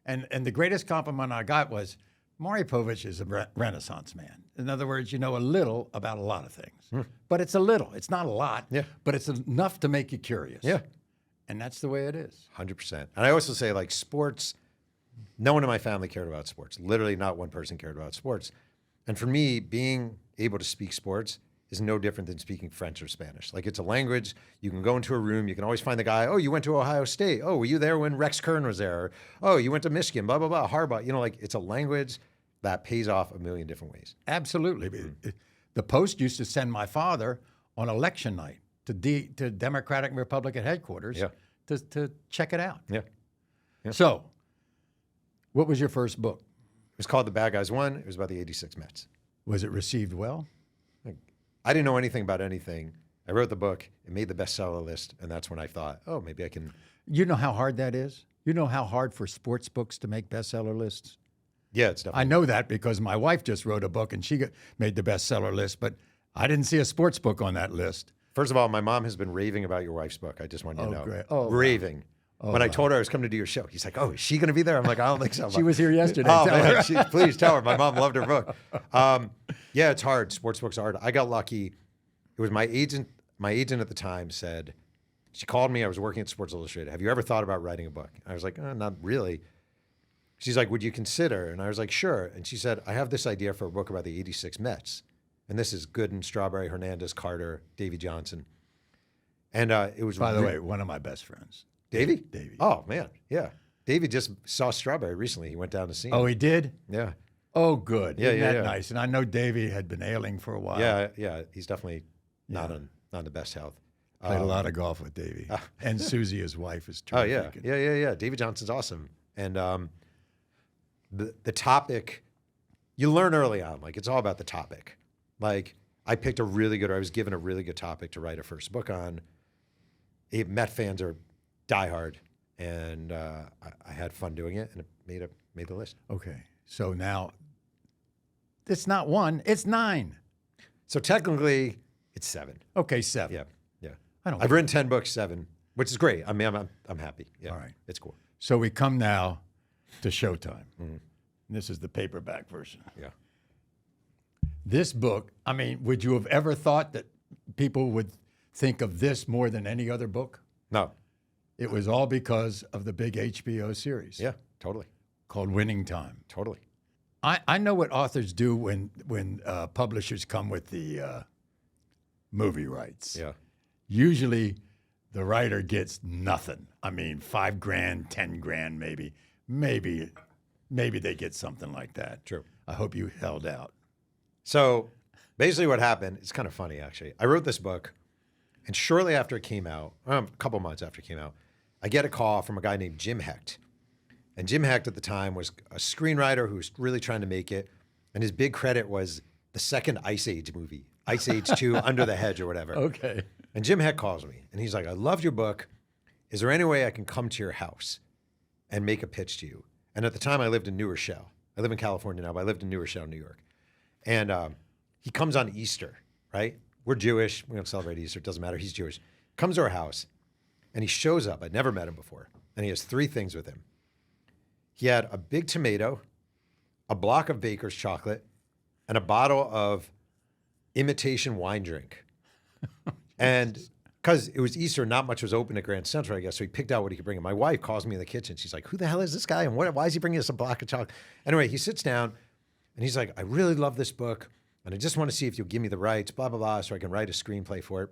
S1: And the greatest compliment I got was, "Maury Povich is a Renaissance man." In other words, you know a little about a lot of things, but it's a little. It's not a lot, but it's enough to make you curious.
S2: Yeah.
S1: And that's the way it is.
S2: 100%. And I also say, like, sports, no one in my family cared about sports. Literally not one person cared about sports. And for me, being able to speak sports is no different than speaking French or Spanish. Like, it's a language. You can go into a room. You can always find the guy, "Oh, you went to Ohio State. Oh, were you there when Rex Kern was there?" Or, "Oh, you went to Michigan, blah, blah, blah, Harbaugh." You know, like, it's a language that pays off a million different ways.
S1: Absolutely. The Post used to send my father on election night to Democratic and Republican headquarters to check it out.
S2: Yeah.
S1: So, what was your first book?
S2: It was called The Bad Guys Won. It was about the '86 Mets.
S1: Was it received well?
S2: I didn't know anything about anything. I wrote the book. It made the bestseller list, and that's when I thought, oh, maybe I can.
S1: You know how hard that is? You know how hard for sports books to make bestseller lists?
S2: Yeah, it's definitely.
S1: I know that because my wife just wrote a book and she made the bestseller list, but I didn't see a sports book on that list.
S2: First of all, my mom has been raving about your wife's book. I just want you to know.
S1: Great. Oh,
S2: raving.
S1: wow.
S2: When I told her I was coming to do your show, he's like, oh, is she going to be there? I'm like, I don't think so.
S1: She was here yesterday.
S2: Oh,
S1: Tell
S2: man,
S1: her.
S2: please tell her. My mom loved her book. Yeah, it's hard. Sports books are hard. I got lucky. It was my agent. My agent at the time said, she called me. I was working at Sports Illustrated. Have you ever thought about writing a book? I was like, not really. She's like, would you consider? And I was like, sure. And she said, I have this idea for a book about the '86 Mets. And this is Gooden, Strawberry, Hernandez, Carter, Davey Johnson. And it was.
S1: By the way, one of my best friends.
S2: Davey?
S1: Davey.
S2: Oh, man. Yeah. Davey just saw Strawberry recently. He went down to see him.
S1: Oh, he did?
S2: Yeah.
S1: Oh, good.
S2: Yeah,
S1: Isn't
S2: yeah,
S1: that
S2: yeah.
S1: nice? And I know Davey had been ailing for a while.
S2: Yeah. He's definitely not on the best health.
S1: Played a lot of golf with Davey. And Susie, his wife, is
S2: Oh,
S1: terrific.
S2: yeah. Davey Johnson's awesome. And the topic, you learn early on, like it's all about the topic. Like I was given a really good topic to write a first book on. Met fans are diehard, and I had fun doing it, and it made the list.
S1: Okay. So now, it's not 1, it's 9.
S2: So technically, it's 7.
S1: Okay, 7.
S2: Yeah.
S1: I've
S2: written 10 books, 7, which is great. I mean, I'm happy. Yeah.
S1: All right.
S2: It's cool.
S1: So we come now to Showtime. Mm-hmm. This is the paperback version.
S2: Yeah.
S1: This book, I mean, would you have ever thought that people would think of this more than any other book?
S2: No.
S1: It was all because of the big HBO series.
S2: Yeah, totally.
S1: Called Winning Time.
S2: Totally.
S1: I know what authors do when publishers come with the movie rights.
S2: Yeah.
S1: Usually the writer gets nothing. I mean, $5,000, $10,000 maybe. Maybe they get something like that.
S2: True.
S1: I hope you held out.
S2: So basically what happened, it's kind of funny actually. I wrote this book, and shortly after it came out, a couple months after it came out, I get a call from a guy named Jim Hecht. And Jim Hecht at the time was a screenwriter who was really trying to make it. And his big credit was the second Ice Age movie, Ice Age 2, Under the Hedge or whatever.
S1: Okay.
S2: And Jim Hecht calls me, and he's like, I loved your book. Is there any way I can come to your house and make a pitch to you? And at the time, I lived in New Rochelle. I live in California now, but I lived in New Rochelle, New York. And he comes on Easter, right? We're Jewish. We don't celebrate Easter. It doesn't matter. He's Jewish. Comes to our house, and he shows up. I'd never met him before. And he has 3 things with him. He had a big tomato, a block of Baker's chocolate, and a bottle of imitation wine drink. And because it was Easter, not much was open at Grand Central, I guess, so he picked out what he could bring him. My wife calls me in the kitchen. She's like, who the hell is this guy? And why is he bringing us a block of chocolate? Anyway, he sits down, and he's like, I really love this book, and I just want to see if you'll give me the rights, blah, blah, blah, so I can write a screenplay for it.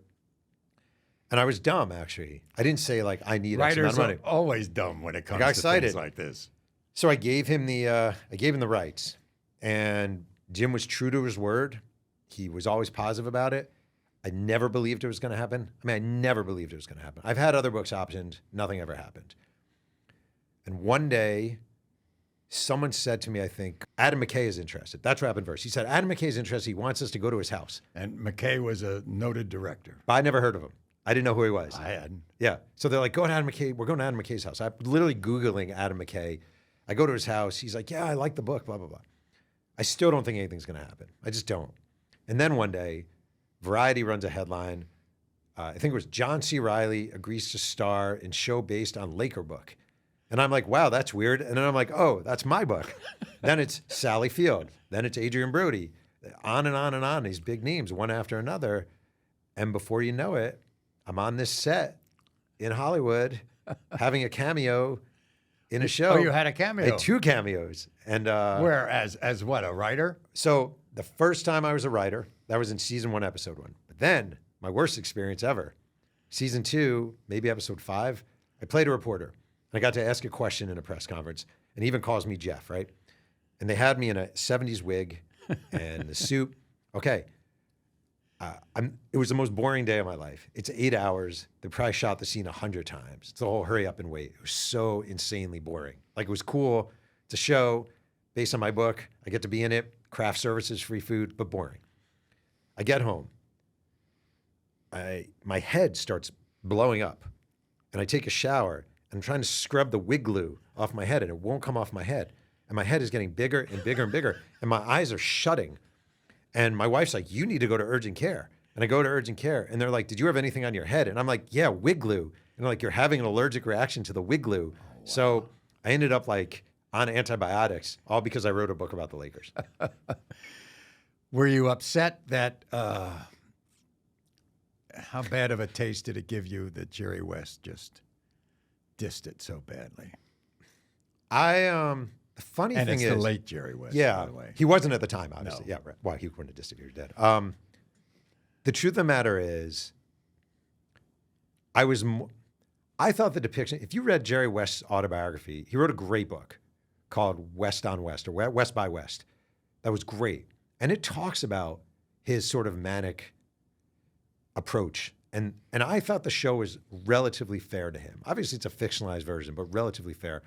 S2: And I was dumb, actually. I didn't say, like, I need X amount
S1: Writers
S2: of money.
S1: are always dumb when it comes
S2: got
S1: to
S2: excited.
S1: things like this.
S2: So I gave him the rights, and Jim was true to his word. He was always positive about it. I never believed it was going to happen. I mean, I never believed it was going to happen. I've had other books optioned. Nothing ever happened. And one day, someone said to me, I think, Adam McKay is interested. That's what happened first. He said, Adam McKay is interested. He wants us to go to his house.
S1: And McKay was a noted director.
S2: But I never heard of him. I didn't know who he was.
S1: I hadn't.
S2: Yeah. So they're like, go to Adam McKay. We're going to Adam McKay's house. I'm literally Googling Adam McKay. I go to his house. He's like, yeah, I like the book, blah, blah, blah. I still don't think anything's going to happen. I just don't. And then one day, Variety runs a headline. I think it was John C. Reilly agrees to star in show based on Laker book. And I'm like, wow, that's weird. And then I'm like, oh, that's my book. Then it's Sally Field. Then it's Adrian Brody. On and on and on, these big names, one after another. And before you know it, I'm on this set in Hollywood having a cameo in a show.
S1: Oh, you had a cameo?
S2: I had 2 cameos. And
S1: Where, as what, a writer?
S2: so the first time I was a writer, that was in season 1, episode 1. But then, my worst experience ever, season 2, maybe episode 5, I played a reporter. And I got to ask a question in a press conference. And he even calls me Jeff, right? And they had me in a 70s wig and a suit. Okay. It was the most boring day of my life. It's 8 hours. They probably shot the scene 100 times. It's the whole hurry up and wait. It was so insanely boring. Like, it was cool. It's a show based on my book. I get to be in it. craft services, free food, but boring. I get home. My head starts blowing up, and I take a shower. I'm trying to scrub the wig glue off my head, and it won't come off my head. And my head is getting bigger and bigger and bigger, and my eyes are shutting. And my wife's like, you need to go to urgent care. And I go to urgent care, and they're like, did you have anything on your head? And I'm like, yeah, wig glue. And they're like, you're having an allergic reaction to the wig glue. Oh, wow. So I ended up like on antibiotics, all because I wrote a book about the Lakers.
S1: Were you upset that, how bad of a taste did it give you that Jerry West just dissed it so badly?
S2: The funny
S1: and
S2: thing
S1: it's
S2: is,
S1: the late Jerry West,
S2: yeah,
S1: by the way.
S2: He wasn't at the time, obviously.
S1: No.
S2: Yeah, right. Well, he wouldn't have dissed if he was dead. The truth of the matter is, I thought the depiction, if you read Jerry West's autobiography, he wrote a great book called West on West, or West by West. That was great. And it talks about his sort of manic approach. And I thought the show was relatively fair to him. Obviously, it's a fictionalized version, but relatively fair.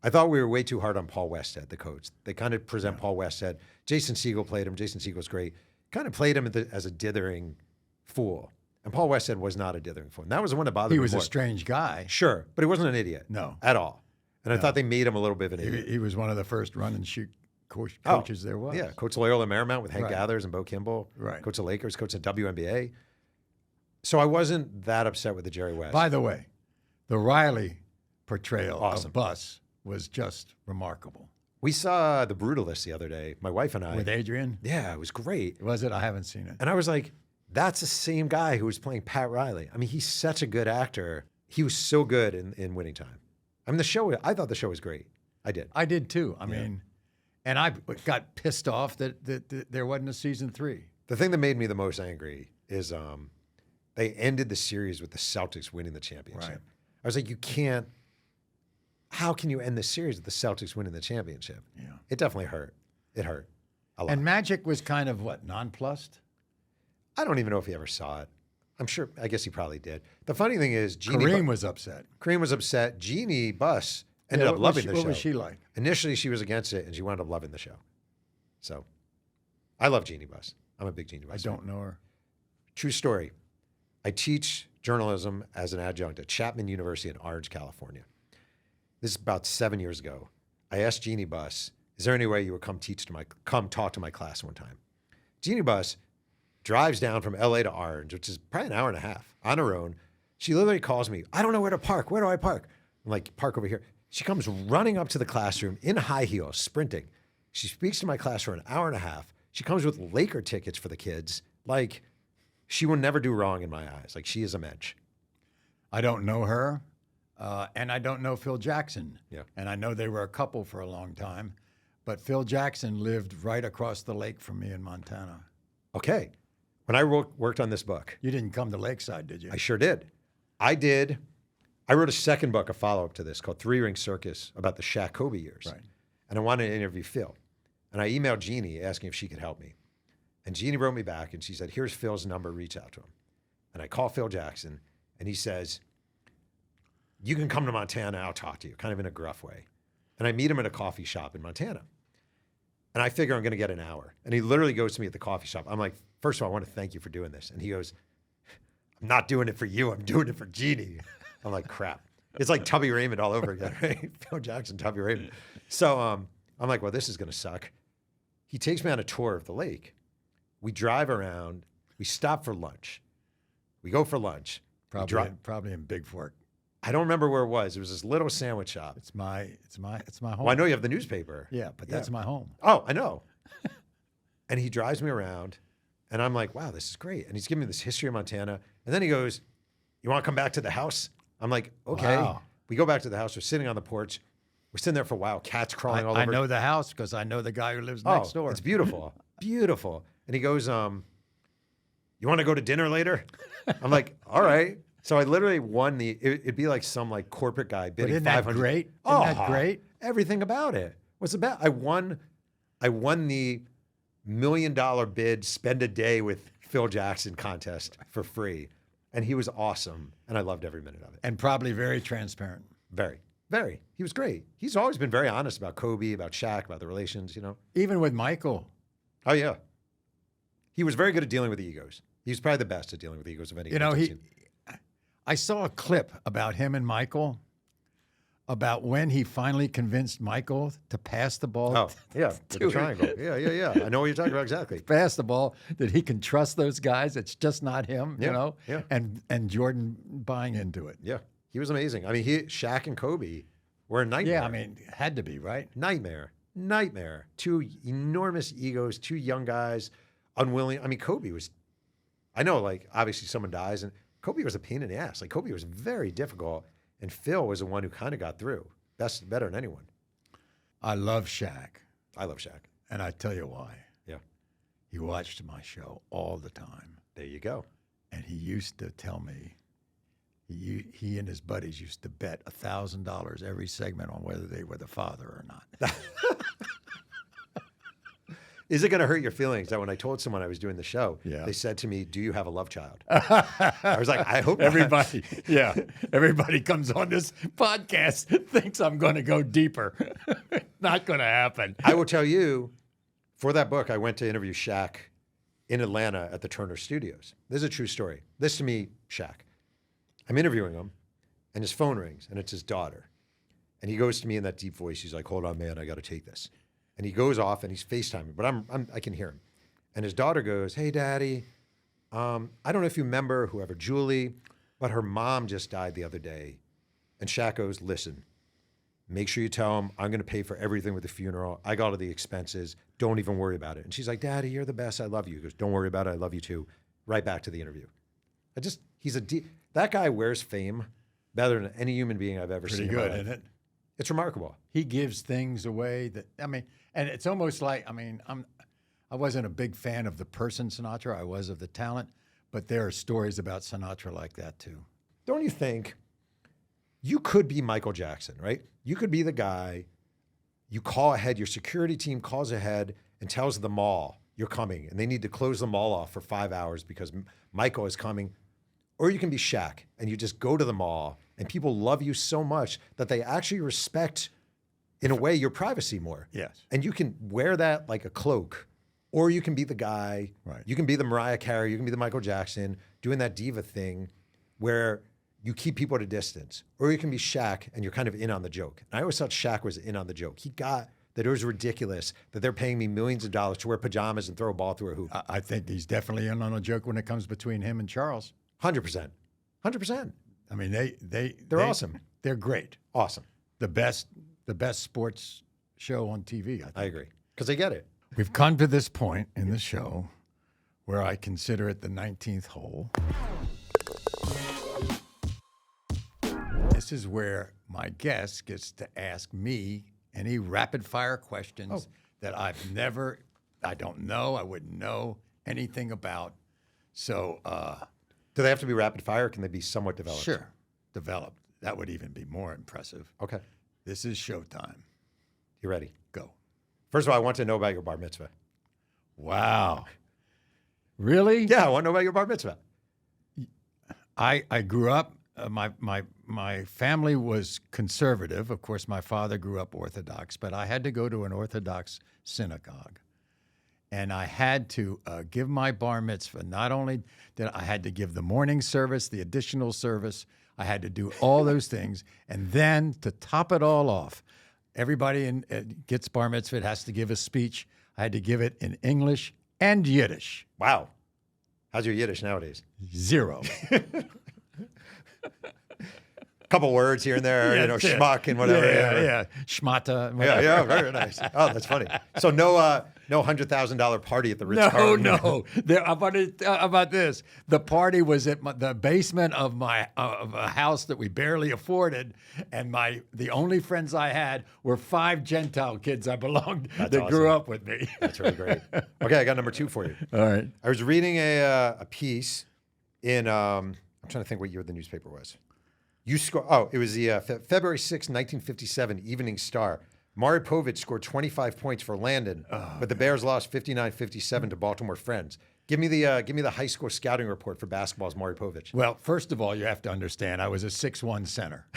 S2: I thought we were way too hard on Paul Westhead, the coach. They kind of present Paul Westhead. Jason Segel played him. Jason Segel's great. Kind of played him as a dithering fool. And Paul Westhead was not a dithering fool. And that was the one that bothered me
S1: He was
S2: more.
S1: a strange guy.
S2: Sure, but he wasn't an idiot.
S1: No.
S2: At all. And I thought they made him a little bit of an idiot.
S1: He was one of the first run-and-shoot coaches there was.
S2: Yeah, coach Loyola Marymount with Hank
S1: Right.
S2: Gathers and Bo Kimball.
S1: Right.
S2: Coach the Lakers, coach the WNBA. So I wasn't that upset with the Jerry West.
S1: By the way, the Riley portrayal
S2: Awesome.
S1: of Bus was just remarkable.
S2: We saw The Brutalist the other day, my wife and I.
S1: With Adrian?
S2: Yeah, it was great.
S1: Was it? I haven't seen it.
S2: And I was like, that's the same guy who was playing Pat Riley. I mean, he's such a good actor. He was so good in Winning Time. I mean, I thought the show was great. I did.
S1: I did too. I mean, and I got pissed off that there wasn't a season 3.
S2: The thing that made me the most angry is they ended the series with the Celtics winning the championship.
S1: Right.
S2: I was like, how can you end the series with the Celtics winning the championship?
S1: Yeah.
S2: It definitely hurt. It hurt a lot.
S1: And Magic was kind of what, nonplussed?
S2: I don't even know if he ever saw it. I guess he probably did. The funny thing is,
S1: Kareem was upset.
S2: Kareem was upset. Jeannie Buss ended up loving the show.
S1: What was she like?
S2: Initially, she was against it, and she wound up loving the show. So, I love Jeannie Buss. I'm a big Jeannie Buss
S1: I don't know her.
S2: True story. I teach journalism as an adjunct at Chapman University in Orange, California. This is about 7 years ago. I asked Jeannie Buss, is there any way you would come talk to my class one time? Jeannie Buss drives down from LA to Orange, which is probably an hour and a half on her own. She literally calls me, I don't know where to park. Where do I park? I'm like, park over here. She comes running up to the classroom in high heels, sprinting. She speaks to my class for an hour and a half. She comes with Laker tickets for the kids. Like, she will never do wrong in my eyes. Like, she is a mensch.
S1: I don't know her, and I don't know Phil Jackson.
S2: Yeah.
S1: And I know they were a couple for a long time, but Phil Jackson lived right across the lake from me in Montana.
S2: Okay. When I worked on this book,
S1: You didn't come to Lakeside, did you?
S2: I sure did. I wrote a second book, a follow-up to this, called Three Ring Circus, about the Shaq Kobe years.
S1: Right.
S2: And I wanted to interview Phil. And I emailed Jeannie asking if she could help me. And Jeannie wrote me back, and she said, here's Phil's number, reach out to him. And I call Phil Jackson, and he says, you can come to Montana, I'll talk to you, kind of in a gruff way. And I meet him at a coffee shop in Montana. And I figure I'm going to get an hour. And he literally goes to me at the coffee shop. I'm like, first of all, I want to thank you for doing this. And he goes, I'm not doing it for you. I'm doing it for Jeannie. I'm like, crap. It's like Tubby Raymond all over again, right? Phil Jackson, Tubby Raymond. So I'm like, well, this is going to suck. He takes me on a tour of the lake. We drive around. We stop for lunch. We go for lunch.
S1: Probably in Big Fork.
S2: I don't remember where it was. It was this little sandwich shop.
S1: It's my home.
S2: Well, I know you have the newspaper.
S1: Yeah, but that's my home.
S2: Oh, I know. And he drives me around, and I'm like, wow, this is great. And he's giving me this history of Montana. And then he goes, you want to come back to the house? I'm like, okay.
S1: Wow.
S2: We go back to the house. We're sitting on the porch. We're sitting there for a while. Cats crawling all over.
S1: I know the house because I know the guy who lives next door.
S2: It's beautiful. Beautiful. And he goes, you want to go to dinner later? I'm like, all right. So I literally won it'd be like some like corporate guy bidding
S1: isn't that
S2: 500.
S1: great?
S2: Oh,
S1: Isn't that great?
S2: Everything about it. What's about? I won the $1 million bid, spend a day with Phil Jackson contest for free. And he was awesome. And I loved every minute of it.
S1: And probably very transparent.
S2: Very, very. He was great. He's always been very honest about Kobe, about Shaq, about the relations, you know.
S1: Even with Michael.
S2: Oh, yeah. He was very good at dealing with egos. He was probably the best at dealing with egos of any.
S1: I saw a clip about him and Michael, about when he finally convinced Michael to pass the ball.
S2: Oh, yeah, the triangle. Yeah. I know what you're talking about exactly.
S1: Pass the ball, that he can trust those guys. It's just not him, you know?
S2: Yeah.
S1: And Jordan buying into it.
S2: Yeah, he was amazing. I mean, Shaq and Kobe were a nightmare.
S1: Yeah, I mean, had to be, right?
S2: Nightmare. Two enormous egos, two young guys, unwilling. I mean, Kobe was, I know, like, obviously someone dies, and Kobe was a pain in the ass. Like, Kobe was very difficult, and Phil was the one who kind of got through. Better than anyone.
S1: I love Shaq.
S2: I love Shaq.
S1: And I tell you why.
S2: Yeah.
S1: He watched my show all the time.
S2: There you go.
S1: And he used to tell me, he and his buddies used to bet $1,000 every segment on whether they were the father or not.
S2: Is it going to hurt your feelings that when I told someone I was doing the show, they said to me, "Do you have a love child?" I was like, I hope not.
S1: Everybody comes on this podcast thinks I'm going to go deeper. Not going to happen.
S2: I will tell you, for that book, I went to interview Shaq in Atlanta at the Turner Studios. This is a true story. This, to me, Shaq. I'm interviewing him, and his phone rings, and it's his daughter. And he goes to me in that deep voice. He's like, "Hold on, man, I got to take this." And he goes off and he's FaceTiming, but I can hear him. And his daughter goes, "Hey, Daddy, I don't know if you remember whoever, Julie, but her mom just died the other day." And Shaq goes, "Listen, make sure you tell him I'm going to pay for everything with the funeral. I got all the expenses. Don't even worry about it." And she's like, "Daddy, you're the best. I love you." He goes, "Don't worry about it. I love you too." Right back to the interview. That guy wears fame better than any human being I've ever seen.
S1: Pretty good, isn't it?
S2: It's remarkable.
S1: He gives things away that, I mean, and it's almost like, I mean, I wasn't a big fan of the person Sinatra. I was of the talent, but there are stories about Sinatra like that too.
S2: Don't you think you could be Michael Jackson, right? You could be the guy, you call ahead, your security team calls ahead and tells the mall you're coming, and they need to close the mall off for 5 hours because Michael is coming. Or you can be Shaq, and you just go to the mall, and people love you so much that they actually respect, in a way, your privacy more.
S1: Yes.
S2: And you can wear that like a cloak, or you can be the guy.
S1: Right.
S2: You can be the Mariah Carey. You can be the Michael Jackson, doing that diva thing where you keep people at a distance. Or you can be Shaq, and you're kind of in on the joke. And I always thought Shaq was in on the joke. He got that it was ridiculous that they're paying me millions of dollars to wear pajamas and throw a ball through a hoop.
S1: I think he's definitely in on a joke when it comes between him and Charles.
S2: 100%. 100%.
S1: I mean,
S2: they're awesome.
S1: They're great.
S2: Awesome.
S1: The best sports show on TV, I think.
S2: I agree. Because they get it.
S1: We've come to this point in the show where I consider it the 19th hole. This is where my guest gets to ask me any rapid fire questions that I don't know, I wouldn't know anything about. So,
S2: do they have to be rapid fire, or can they be somewhat developed?
S1: Sure, developed. That would even be more impressive.
S2: Okay.
S1: This is Showtime.
S2: You ready?
S1: Go.
S2: First of all, I want to know about your bar mitzvah.
S1: Wow. Really?
S2: Yeah, I want to know about your bar mitzvah.
S1: I grew up, my family was conservative. Of course, my father grew up Orthodox, but I had to go to an Orthodox synagogue. And I had to give my bar mitzvah. Not only did I had to give the morning service, the additional service, I had to do all those things. And then to top it all off, everybody gets bar mitzvah, it has to give a speech. I had to give it in English and Yiddish.
S2: Wow. How's your Yiddish nowadays?
S1: 0.
S2: Couple words here and there, schmuck and whatever.
S1: Yeah. Schmata.
S2: Yeah, very nice. Oh, that's funny. So no $100,000 party at the Ritz-Carlton.
S1: No. About this, the party was at the basement of a house that we barely afforded, and the only friends I had were 5 Gentile kids I belonged that
S2: awesome.
S1: Grew up with me.
S2: That's really great. Okay, I got number 2 for you.
S1: All right.
S2: I was reading a piece in I'm trying to think what year the newspaper was. It was the February 6, 1957 Evening Star. Maury Povich scored 25 points for Landon, but the Bears lost 59-57 to Baltimore Friends. Give me the high school scouting report for basketball's Maury Povich.
S1: Well, first of all, you have to understand I was a 6'1" center.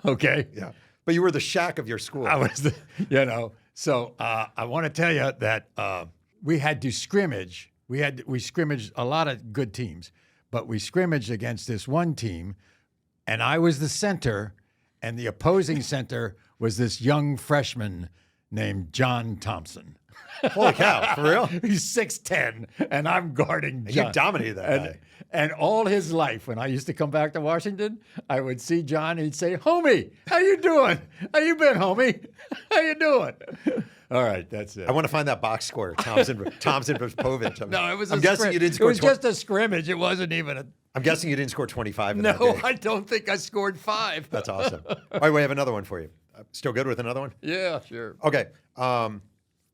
S1: Okay?
S2: Yeah. But you were the Shaq of your school.
S1: I was So I want to tell you that we had to scrimmage. We scrimmaged a lot of good teams, but we scrimmaged against this one team, and I was the center, and the opposing center was this young freshman named John Thompson.
S2: Holy cow, for real?
S1: He's 6'10", and I'm guarding
S2: And
S1: John.
S2: you dominated that guy.
S1: And all his life, when I used to come back to Washington, I would see John, and he'd say, "Homie, how you doing? How you been, homie? How you doing?" All right, that's it.
S2: I want to find that box score, Thompson versus Povich.
S1: No, it was.
S2: I'm guessing you didn't score.
S1: It was just a scrimmage. It wasn't even a.
S2: I'm guessing you didn't score 25 in that
S1: No,
S2: game.
S1: I don't think I scored 5.
S2: That's awesome. All right, we have another one for you. Still good with another one?
S1: Yeah, sure.
S2: Okay.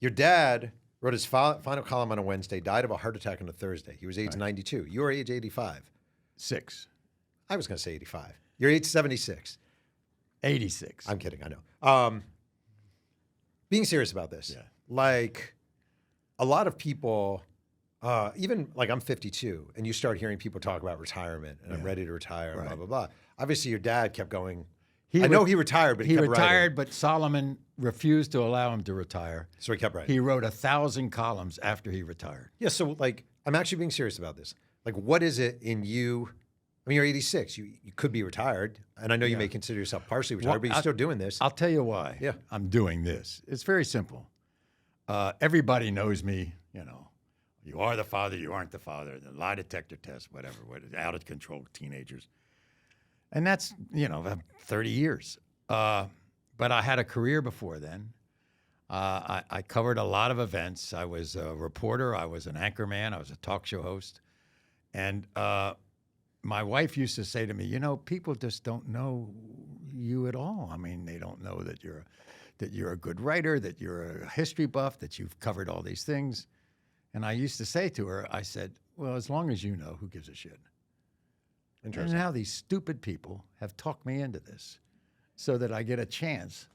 S2: Your dad wrote his final column on a Wednesday, died of a heart attack on a Thursday. He was age 92. You are age 85.
S1: 6.
S2: I was going to say 85. You're age 76.
S1: 86.
S2: I'm kidding. I know. Being serious about this, like a lot of people, even like I'm 52, and you start hearing people talk about retirement, and I'm ready to retire, and blah, blah, blah. Obviously, your dad kept going. I know he retired, but he kept
S1: retired,
S2: writing.
S1: but Solomon refused to allow him to retire.
S2: So he kept writing.
S1: He wrote 1,000 columns after he retired.
S2: Yeah, so like, I'm actually being serious about this. Like, what is it in you? I mean, you're 86. You could be retired, and I know you may consider yourself partially retired, but you're still doing this.
S1: I'll tell you why I'm doing this. It's very simple. Everybody knows me, You are the father, you aren't the father, the lie detector test, whatever, out of control teenagers. And that's, 30 years. But I had a career before then. I covered a lot of events. I was a reporter. I was an anchorman. I was a talk show host. And my wife used to say to me, people just don't know you at all. I mean, they don't know that you're a good writer, that you're a history buff, that you've covered all these things. And I used to say to her, I said, well, as long as you know, who gives a shit? And now these stupid people have talked me into this so that I get a chance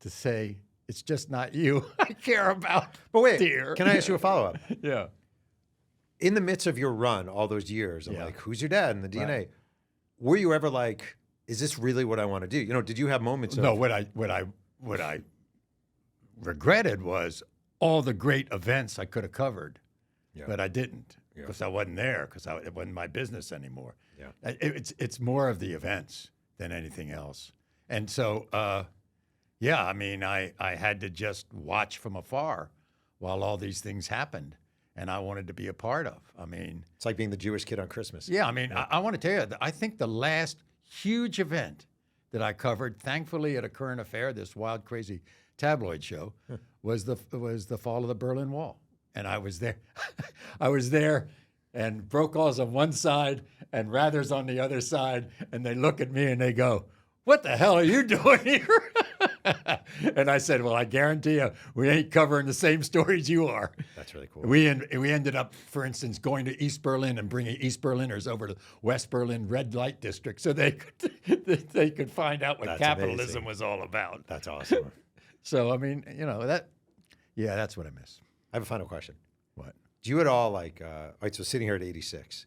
S1: to say, it's just not you I care about.
S2: But wait,
S1: dear.
S2: Can I ask you a follow-up?
S1: Yeah.
S2: In the midst of your run all those years, I'm like, who's your dad in the DNA? Right. Were you ever like, is this really what I want to do? Did you have moments of...
S1: No, what I regretted was all the great events I could have covered, but I didn't because I wasn't there, because it wasn't my business anymore. Yeah. It's more of the events than anything else. And so, I had to just watch from afar while all these things happened, and I wanted to be a part of. I mean...
S2: It's like being the Jewish kid on Christmas.
S1: Yeah, I want to tell you, I think the last huge event that I covered, thankfully at a current affair, this wild, crazy tabloid show, was the fall of the Berlin Wall. And I was there. I was there, and Brokaw's on one side and Rather's on the other side, and they look at me and they go, "What the hell are you doing here?" And I said, "Well, I guarantee you, we ain't covering the same stories you are."
S2: That's really cool.
S1: We ended up, for instance, going to East Berlin and bringing East Berliners over to West Berlin red light district so they could find out what capitalism was all about.
S2: That's awesome.
S1: So that's what I miss.
S2: I have a final question.
S1: What?
S2: Do you at all all right, so sitting here at 86,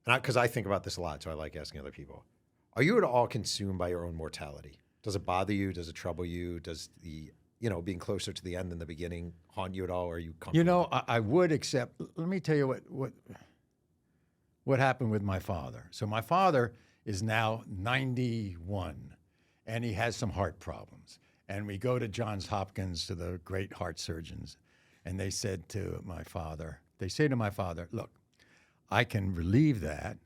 S2: because I think about this a lot, so I like asking other people. Are you at all consumed by your own mortality? Does it bother you? Does it trouble you? Does the, being closer to the end than the beginning haunt you at all? Or are you comfortable?
S1: I would, except let me tell you what happened with my father. So my father is now 91, and he has some heart problems. And we go to Johns Hopkins, to the great heart surgeons, and they say to my father, "Look, I can relieve that,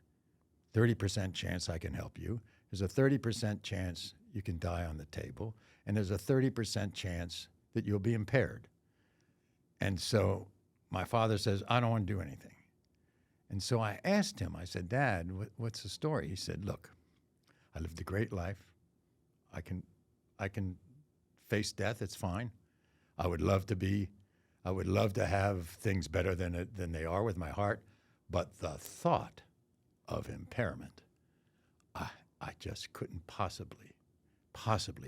S1: 30% chance I can help you. There's a 30% chance you can die on the table, and there's a 30% chance that you'll be impaired." And so my father says, "I don't want to do anything." And so I asked him, I said, "Dad, what's the story?" He said, "Look, I lived a great life. I can face death. It's fine. I would love to have things better than they are with my heart, but the thought of impairment, I just couldn't possibly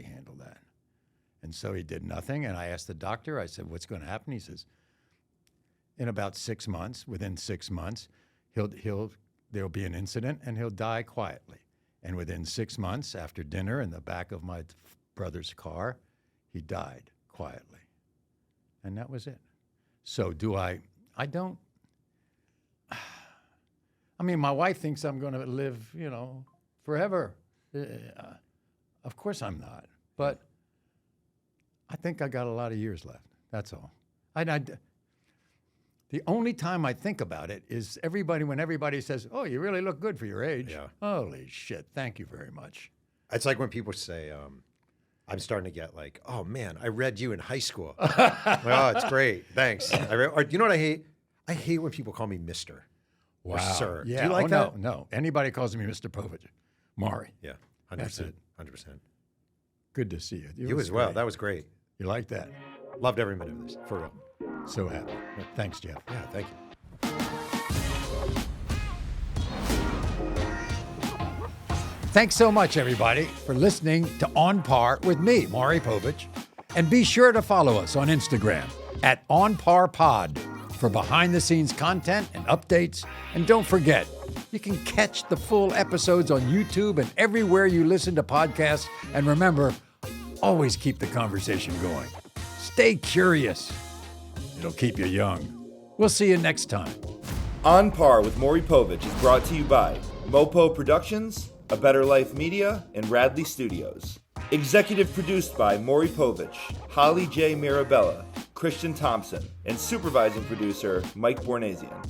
S1: handle that." And so he did nothing. And I asked the doctor, I said, "What's going to happen?" He says, "In about 6 months, within 6 months, there'll be an incident and he'll die quietly." And within 6 months, after dinner in the back of my brother's car, he died quietly. And that was it. So do I? I don't. I mean, my wife thinks I'm going to live, forever. Of course I'm not. But I think I got a lot of years left. That's all. The only time I think about it is when everybody says, "Oh, you really look good for your age."
S2: Yeah.
S1: Holy shit! Thank you very much.
S2: It's like when people say, I'm starting to get like, "Oh man, I read you in high school." Oh, it's great. Thanks. Or you know what I hate? I hate when people call me Mr. or Sir.
S1: Yeah.
S2: Do you like that?
S1: No. Anybody calls me Mr. Povich. Maury.
S2: Yeah. 100%.
S1: That's it.
S2: 100%.
S1: Good to see you.
S2: You as well. That was great.
S1: You like that?
S2: Loved every minute of this. For real.
S1: So happy. Thanks, Jeff.
S2: Yeah, thank you.
S1: Thanks so much, everybody, for listening to On Par with me, Maury Povich. And be sure to follow us on Instagram @OnParPod for behind-the-scenes content and updates. And don't forget, you can catch the full episodes on YouTube and everywhere you listen to podcasts. And remember, always keep the conversation going. Stay curious. It'll keep you young. We'll see you next time.
S3: On Par with Maury Povich is brought to you by Mopo Productions, A Better Life Media, and Radley Studios. Executive produced by Maury Povich, Holly J. Mirabella, Christian Thompson, and supervising producer Mike Bornasian.